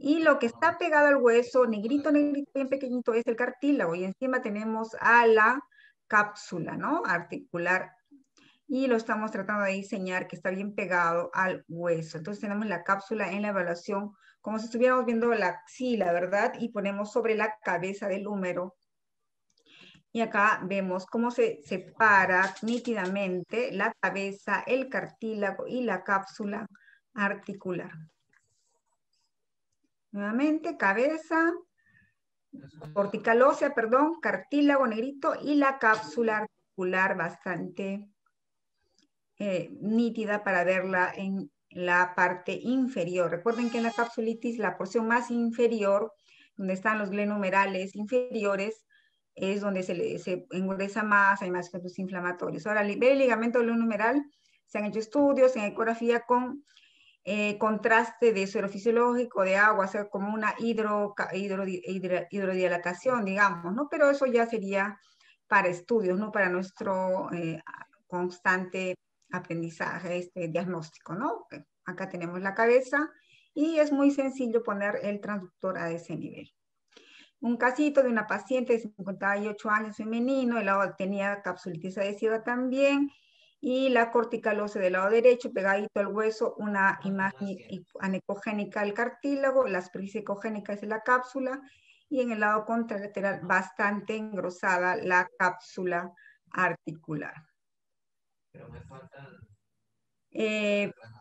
Y lo que está pegado al hueso, negrito, negrito, bien pequeñito, es el cartílago. Y encima tenemos a la cápsula, ¿no? Articular. Y lo estamos tratando de diseñar que está bien pegado al hueso. Entonces tenemos la cápsula en la evaluación, como si estuviéramos viendo la axila, ¿verdad? Y ponemos sobre la cabeza del húmero. Y acá vemos cómo se separa nítidamente la cabeza, el cartílago y la cápsula articular. Nuevamente, cabeza, cortical ósea, perdón, cartílago negrito y la cápsula articular bastante nítida para verla en la parte inferior. Recuerden que en la capsulitis la porción más inferior, donde están los glenomerales inferiores, es donde se engruesa más, hay más efectos inflamatorios. Ahora, el ligamento glenohumeral, se han hecho estudios en ecografía con contraste de suero fisiológico, de agua, o sea, como una hidrodilatación, digamos, ¿no? Pero eso ya sería para estudios, no para nuestro constante aprendizaje, diagnóstico, ¿no? Acá tenemos la cabeza y es muy sencillo poner el transductor a ese nivel. Un casito de una paciente de 58 años femenino, el lado tenía capsulitis adhesiva también, y la cortical ósea del lado derecho, pegadito al hueso, una imagen anecogénica al cartílago, la superficie ecogénica es la cápsula, y en el lado contralateral bastante engrosada la cápsula articular.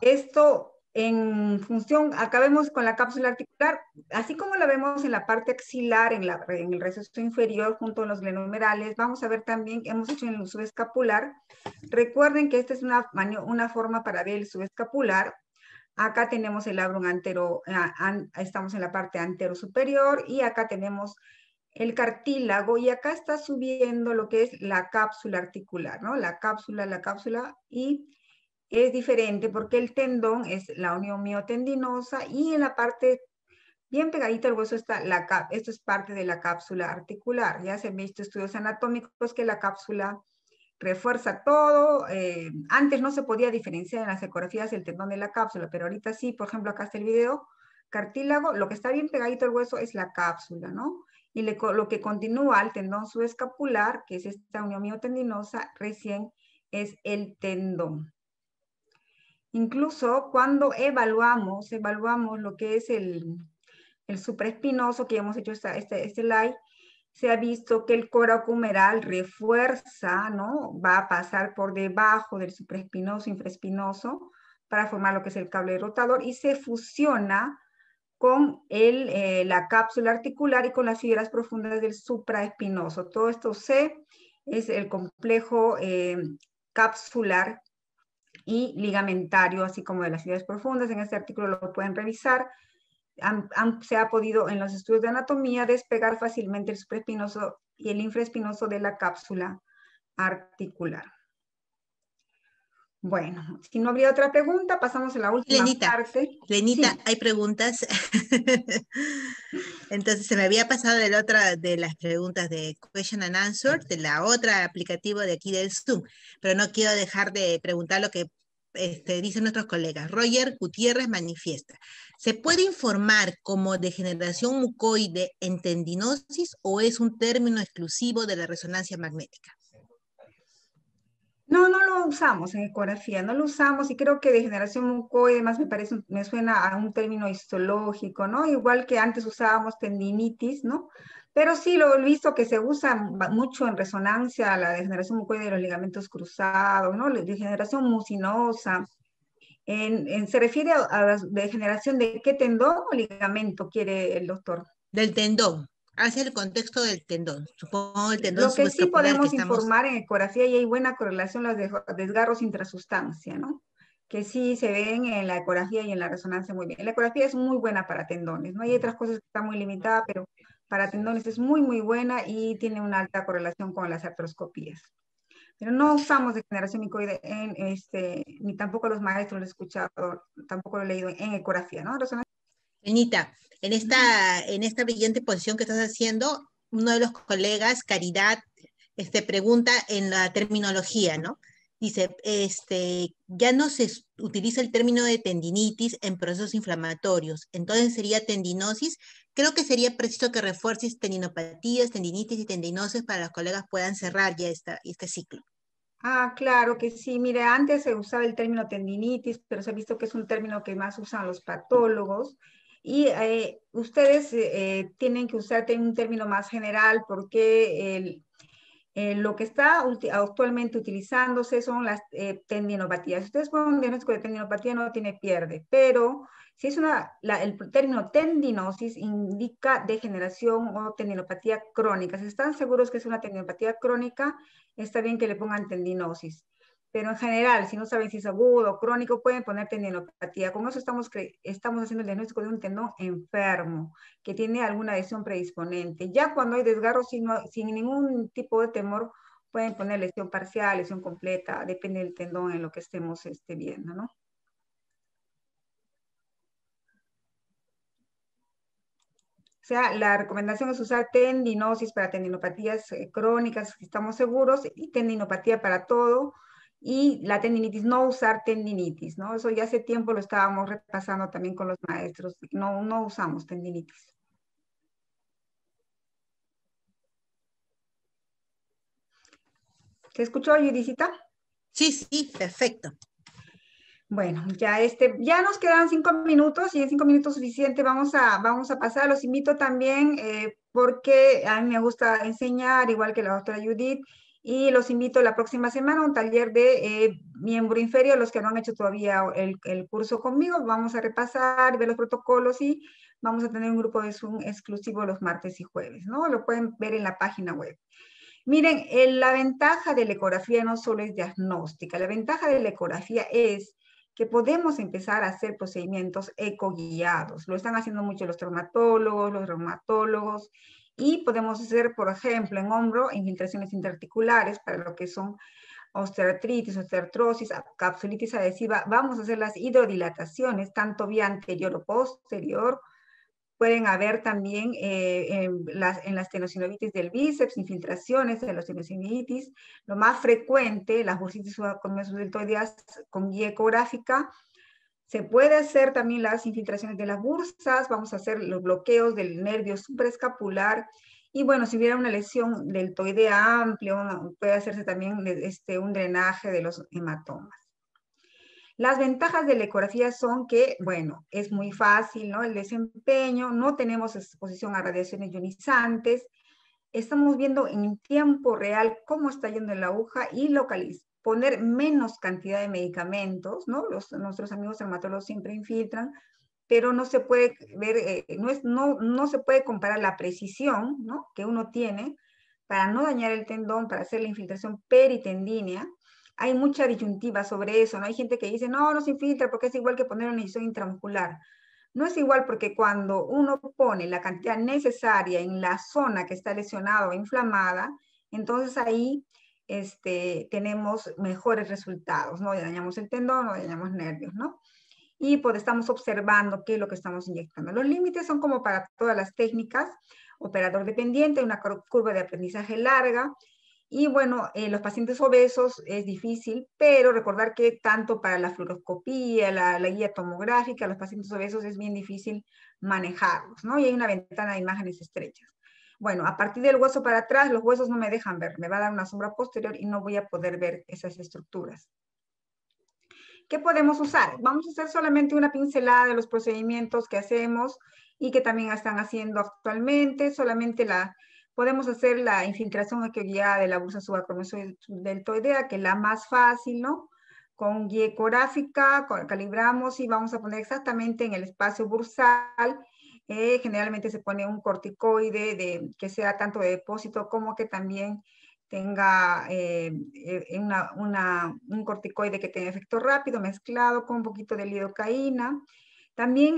Esto en función, acá vemos con la cápsula articular, así como la vemos en la parte axilar, en el receso inferior junto a los glenohumerales, vamos a ver también, hemos hecho en el subescapular. Recuerden que esta es una forma para ver el subescapular. Acá tenemos el labrum antero, estamos en la parte antero superior y acá tenemos el cartílago y acá está subiendo lo que es la cápsula articular, ¿no? La cápsula y es diferente porque el tendón es la unión miotendinosa y en la parte bien pegadita al hueso está esto es parte de la cápsula articular. Ya se han visto estudios anatómicos que la cápsula refuerza todo. Antes no se podía diferenciar en las ecografías el tendón de la cápsula, pero ahorita sí. Por ejemplo, acá está el video, cartílago, lo que está bien pegadito al hueso es la cápsula, ¿no? Y lo que continúa al tendón subescapular, que es esta unión miotendinosa, recién es el tendón. Incluso cuando evaluamos lo que es el supraespinoso, que hemos hecho este slide, se ha visto que el coracomeral refuerza, ¿no? Va a pasar por debajo del supraespinoso, infraespinoso, para formar lo que es el cable rotador y se fusiona con la cápsula articular y con las fibras profundas del supraespinoso. Todo esto es el complejo capsular y ligamentario, así como de las fibras profundas. En este artículo lo pueden revisar. Se ha podido en los estudios de anatomía despegar fácilmente el supraespinoso y el infraespinoso de la cápsula articular. Bueno, si no habría otra pregunta, pasamos a la última parte.
Lenita,
Sí.
hay preguntas. Entonces se me había pasado de las preguntas de Question and Answer, de la otra aplicativo de aquí del Zoom, pero no quiero dejar de preguntar lo que dicen nuestros colegas. Roger Gutiérrez manifiesta, ¿se puede informar como degeneración mucoide en tendinosis o es un término exclusivo de la resonancia magnética?
No, no lo usamos en ecografía, no lo usamos y creo que degeneración mucoide más me suena a un término histológico, ¿no? Igual que antes usábamos tendinitis, ¿no? Pero sí lo he visto que se usa mucho en resonancia la degeneración mucoide de los ligamentos cruzados, ¿no? La degeneración mucinosa. ¿Se refiere a la degeneración de qué tendón o ligamento quiere el doctor?
Del tendón, hacia el contexto del tendón. Supongo el tendón
Lo que sí
subescapular que
podemos
estamos...
informar en ecografía y hay buena correlación los desgarros intrasustancia, ¿no? Que sí se ven en la ecografía y en la resonancia muy bien. La ecografía es muy buena para tendones, ¿no? Hay otras cosas que están muy limitadas, pero para tendones es muy, muy buena y tiene una alta correlación con las artroscopías. Pero no usamos degeneración micoide ni tampoco los maestros lo he escuchado, tampoco lo he leído en ecografía, ¿no?
Lenita, en esta brillante posición que estás haciendo, uno de los colegas, Caridad, pregunta en la terminología, ¿no? Dice, ya no se utiliza el término de tendinitis en procesos inflamatorios, entonces sería tendinosis. Creo que sería preciso que refuerces tendinopatías, tendinitis y tendinosis para que los colegas puedan cerrar ya este ciclo.
Ah, claro que sí. Mire, antes se usaba el término tendinitis, pero se ha visto que es un término que más usan los patólogos. Y ustedes tienen que usar un término más general porque lo que está actualmente utilizándose son las tendinopatías. Si ustedes ponen un diagnóstico de tendinopatía, no tiene pierde, pero si es el término tendinosis indica degeneración o tendinopatía crónica. Si están seguros que es una tendinopatía crónica, está bien que le pongan tendinosis. Pero en general, si no saben si es agudo o crónico, pueden poner tendinopatía. Con eso estamos haciendo el diagnóstico de un tendón enfermo, que tiene alguna lesión predisponente. Ya cuando hay desgarro sin ningún tipo de temor, pueden poner lesión parcial, lesión completa, depende del tendón en lo que estemos viendo, ¿no? O sea, la recomendación es usar tendinosis para tendinopatías crónicas, que estamos seguros, y tendinopatía para todo, y la tendinitis, no usar tendinitis, ¿no? Eso ya hace tiempo lo estábamos repasando también con los maestros, no usamos tendinitis. ¿Se escuchó, Judicita?
Sí, perfecto.
Bueno, ya nos quedan 5 minutos y en 5 minutos suficiente vamos a pasar. Los invito también porque a mí me gusta enseñar, igual que la doctora Judith, y los invito la próxima semana a un taller de miembro inferior, los que no han hecho todavía el curso conmigo. Vamos a repasar, ver los protocolos y vamos a tener un grupo de Zoom exclusivo los martes y jueves, ¿no? Lo pueden ver en la página web. Miren, la ventaja de la ecografía no solo es diagnóstica, la ventaja de la ecografía es que podemos empezar a hacer procedimientos ecoguiados. Lo están haciendo mucho los traumatólogos, los reumatólogos, y podemos hacer, por ejemplo, en hombro, infiltraciones interarticulares para lo que son osteoartritis, osteoartrosis, capsulitis adhesiva, vamos a hacer las hidrodilataciones, tanto vía anterior o posterior. Pueden haber también en las tenosinovitis del bíceps, infiltraciones de los tenosinovitis. Lo más frecuente, las bursitis subacomedodeltoideas con guía ecográfica. Se puede hacer también las infiltraciones de las bursas, vamos a hacer los bloqueos del nervio supraescapular. Y bueno, si hubiera una lesión deltoidea amplia, puede hacerse también un drenaje de los hematomas. Las ventajas de la ecografía son que, bueno, es muy fácil, ¿no? El desempeño, no tenemos exposición a radiaciones ionizantes, estamos viendo en tiempo real cómo está yendo la aguja y poner menos cantidad de medicamentos, ¿no? Nuestros amigos dermatólogos siempre infiltran, pero no se puede ver, no se puede comparar la precisión, ¿no?, que uno tiene para no dañar el tendón, para hacer la infiltración peritendínea. Hay mucha disyuntiva sobre eso, ¿no? Hay gente que dice, no, no se infiltra porque es igual que poner una inyección intramuscular. No es igual porque cuando uno pone la cantidad necesaria en la zona que está lesionada o inflamada, entonces ahí tenemos mejores resultados, no dañamos el tendón, no dañamos nervios, ¿no? Y pues estamos observando qué es lo que estamos inyectando. Los límites son como para todas las técnicas, operador dependiente, una curva de aprendizaje larga. Y bueno, los pacientes obesos es difícil, pero recordar que tanto para la fluoroscopía, la guía tomográfica, los pacientes obesos es bien difícil manejarlos, ¿no? Y hay una ventana de imágenes estrechas. Bueno, a partir del hueso para atrás, los huesos no me dejan ver, me va a dar una sombra posterior y no voy a poder ver esas estructuras. ¿Qué podemos usar? Vamos a hacer solamente una pincelada de los procedimientos que hacemos y que también están haciendo actualmente. Solamente podemos hacer la infiltración ecoguiada de la bursa subacomedodeltoidea, que es la más fácil, ¿no? Con guía ecográfica, calibramos y vamos a poner exactamente en el espacio bursal. Generalmente se pone un corticoide que sea tanto de depósito como que también tenga un corticoide que tenga efecto rápido, mezclado con un poquito de lidocaína. También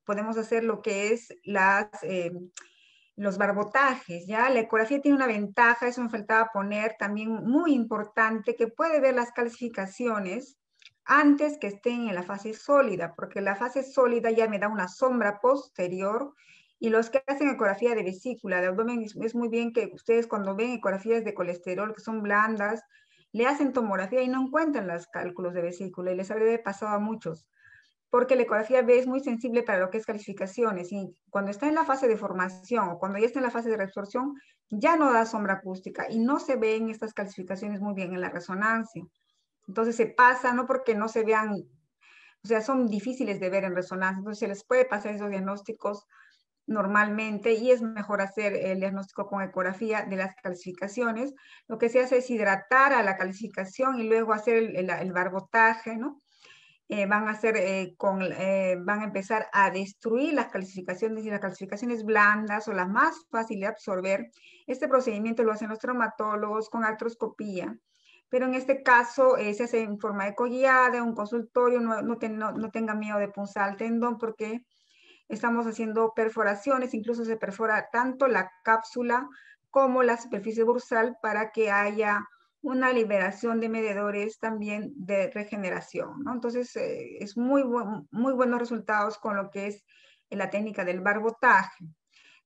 podemos hacer lo que es los barbotajes, ¿ya? La ecografía tiene una ventaja, eso me faltaba poner también muy importante, que puede ver las calcificaciones antes que estén en la fase sólida, porque la fase sólida ya me da una sombra posterior. Y los que hacen ecografía de vesícula, de abdomen, es muy bien que ustedes cuando ven ecografías de colesterol que son blandas, le hacen tomografía y no encuentran los cálculos de vesícula, y les habría pasado a muchos, porque la ecografía B es muy sensible para lo que es calcificaciones, y cuando está en la fase de formación o cuando ya está en la fase de reabsorción, ya no da sombra acústica y no se ven estas calcificaciones muy bien en la resonancia. Entonces se pasa, no porque no se vean, o sea, son difíciles de ver en resonancia, entonces se les puede pasar esos diagnósticos normalmente, y es mejor hacer el diagnóstico con ecografía de las calcificaciones. Lo que se hace es hidratar a la calcificación y luego hacer el barbotaje, ¿no? Van a empezar a destruir las calcificaciones, y las calcificaciones blandas o las más fáciles de absorber. Este procedimiento lo hacen los traumatólogos con artroscopía, pero en este caso se hace en forma ecoguiada, un consultorio, no tenga miedo de punzar el tendón, porque estamos haciendo perforaciones, incluso se perfora tanto la cápsula como la superficie bursal para que haya una liberación de mediadores también de regeneración, ¿no? Entonces, es muy buenos resultados con lo que es la técnica del barbotaje.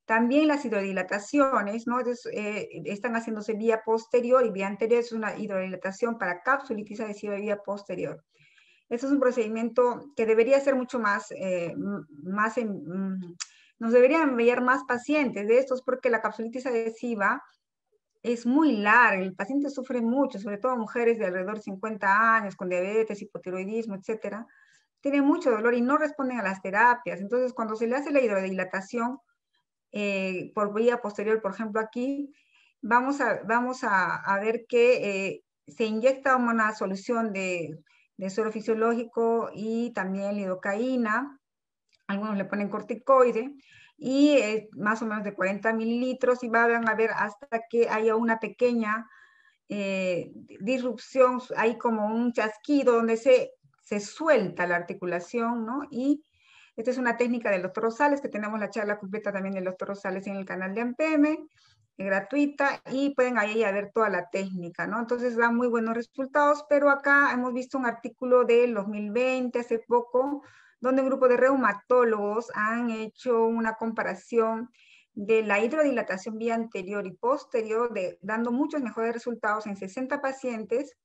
También las hidrodilataciones, ¿no? Entonces, están haciéndose vía posterior y vía anterior. Es una hidrodilatación para capsulitis adhesiva vía posterior. Este es un procedimiento que debería ser mucho más, nos deberían ver más pacientes de estos, porque la capsulitis adhesiva es muy larga, el paciente sufre mucho, sobre todo mujeres de alrededor de 50 años, con diabetes, hipotiroidismo, etcétera. Tienen mucho dolor y no responden a las terapias. Entonces, cuando se le hace la hidrodilatación por vía posterior, por ejemplo aquí, vamos a ver que se inyecta una solución de suero fisiológico y también lidocaína. Algunos le ponen corticoide, y más o menos de 40 mililitros, y van a ver hasta que haya una pequeña disrupción, hay como un chasquido donde se suelta la articulación, ¿no? Y esta es una técnica del doctor Rosales, que tenemos la charla completa también del doctor Rosales en el canal de AMPM. gratuita y pueden ahí a ver toda la técnica, ¿no? Entonces da muy buenos resultados, pero acá hemos visto un artículo del 2020, hace poco, donde un grupo de reumatólogos han hecho una comparación de la hidrodilatación vía anterior y posterior, dando muchos mejores resultados en 60 pacientes,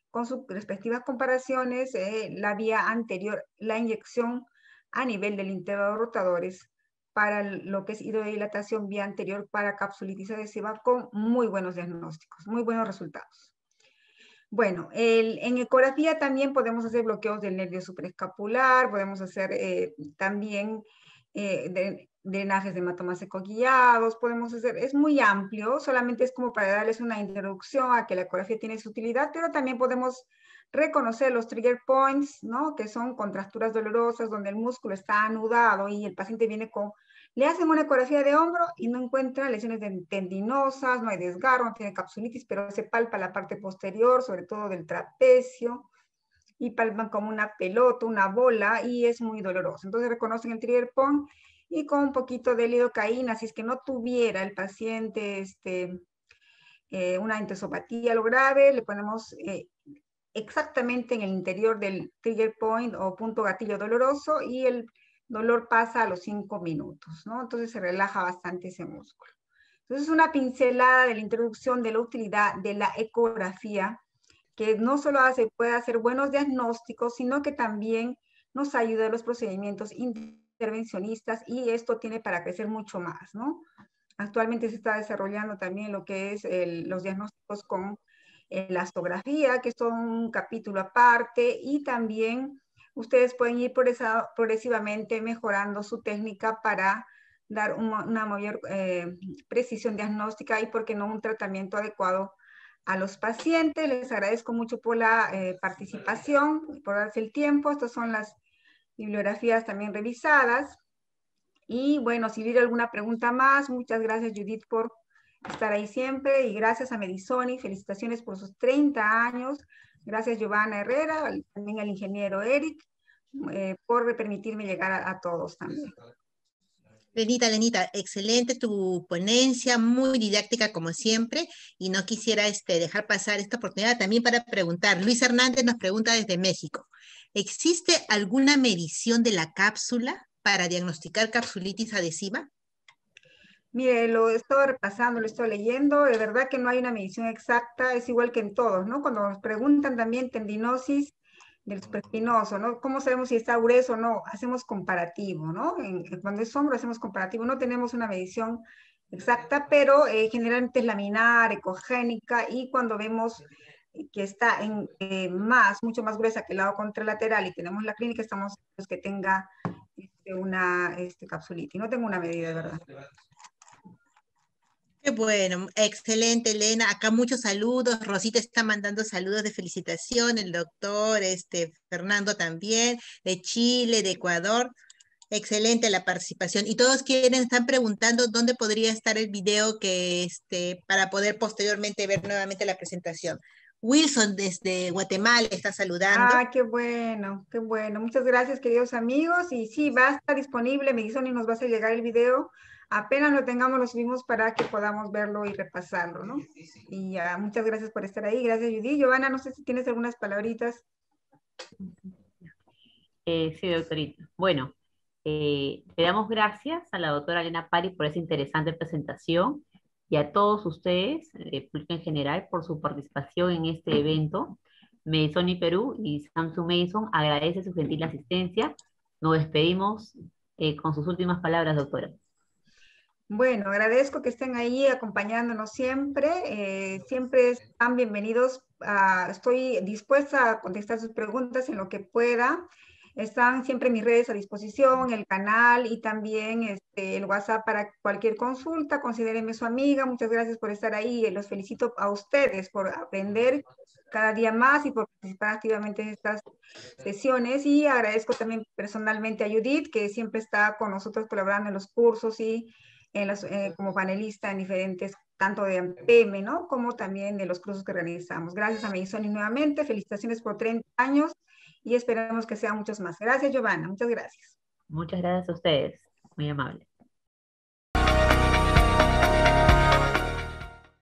con sus respectivas comparaciones, la vía anterior, la inyección a nivel del intervalo rotadores, para lo que es hidrodilatación vía anterior para capsulitis adhesiva, con muy buenos diagnósticos, muy buenos resultados. Bueno, en ecografía también podemos hacer bloqueos del nervio supraescapular, podemos hacer también drenajes de hematomas ecoguiados, podemos hacer, es muy amplio, solamente es como para darles una introducción a que la ecografía tiene su utilidad, pero también podemos reconocer los trigger points, ¿no? Que son contracturas dolorosas donde el músculo está anudado y el paciente viene con, le hacen una ecografía de hombro y no encuentra lesiones tendinosas, no hay desgarro, no tiene capsulitis, pero se palpa la parte posterior, sobre todo del trapecio, y palpan como una pelota, una bola, y es muy doloroso. Entonces reconocen el trigger point y con un poquito de lidocaína, si es que no tuviera el paciente una entesopatía lo grave, le ponemos exactamente en el interior del trigger point o punto gatillo doloroso y el dolor pasa a los 5 minutos, ¿no? Entonces se relaja bastante ese músculo. Entonces una pincelada de la introducción de la utilidad de la ecografía, que no solo puede hacer buenos diagnósticos, sino que también nos ayuda en los procedimientos intervencionistas y esto tiene para crecer mucho más, ¿no? Actualmente se está desarrollando también lo que es los diagnósticos con elastografía, que es todo un capítulo aparte, y también ustedes pueden ir progresivamente mejorando su técnica para dar una mayor precisión diagnóstica y, por qué no, un tratamiento adecuado a los pacientes. Les agradezco mucho por la participación, por darse el tiempo. Estas son las bibliografías también revisadas. Y bueno, si hubiera alguna pregunta más, muchas gracias Judith por estar ahí siempre, y gracias a Medisoni, felicitaciones por sus 30 años. Gracias Giovanna Herrera, también al ingeniero Eric, por permitirme llegar a todos también.
Lenita, excelente tu ponencia, muy didáctica como siempre, y no quisiera dejar pasar esta oportunidad también para preguntar. Luis Hernández nos pregunta desde México, ¿existe alguna medición de la cápsula para diagnosticar capsulitis adhesiva?
Mire, lo he estado repasando, lo estoy leyendo, de verdad que no hay una medición exacta, es igual que en todos, ¿no? Cuando nos preguntan también tendinosis del supraespinoso, ¿no? ¿Cómo sabemos si está grueso o no? Hacemos comparativo, ¿no? Cuando es hombro hacemos comparativo, no tenemos una medición exacta, pero generalmente es laminar, ecogénica, y cuando vemos que está mucho más gruesa que el lado contralateral y tenemos la clínica, estamos pues, que tenga una capsulitis. No tengo una medida, de verdad.
Qué bueno, excelente, Elena. Acá muchos saludos. Rosita está mandando saludos de felicitación. El doctor Fernando también, de Chile, de Ecuador. Excelente la participación. Y todos están preguntando dónde podría estar el video para poder posteriormente ver nuevamente la presentación. Wilson desde Guatemala está saludando.
Ah, qué bueno, qué bueno. Muchas gracias, queridos amigos. Y sí, va a estar disponible, Medisoni nos va a hacer llegar el video. Apenas lo tengamos, lo subimos para que podamos verlo y repasarlo, ¿no? Y ya, muchas gracias por estar ahí. Gracias, Judy. Giovanna, no sé si tienes algunas palabritas.
Sí, doctorita. Bueno, le damos gracias a la doctora Elena Pari por esa interesante presentación y a todos ustedes, público en general, por su participación en este evento. Medisoni Perú y Samsung Medison agradece su gentil asistencia. Nos despedimos con sus últimas palabras, doctora.
Bueno, agradezco que estén ahí acompañándonos siempre. Siempre están bienvenidos. Estoy dispuesta a contestar sus preguntas en lo que pueda. Están siempre mis redes a disposición, el canal y también el WhatsApp para cualquier consulta. Considérenme su amiga. Muchas gracias por estar ahí. Los felicito a ustedes por aprender cada día más y por participar activamente en estas sesiones. Y agradezco también personalmente a Judith, que siempre está con nosotros colaborando en los cursos y como panelista en diferentes, tanto de PM, ¿no? Como también de los cursos que organizamos. Gracias a Medisoni nuevamente, felicitaciones por 30 años y esperamos que sean muchos más. Gracias, Giovanna, muchas gracias.
Muchas gracias a ustedes, muy amable.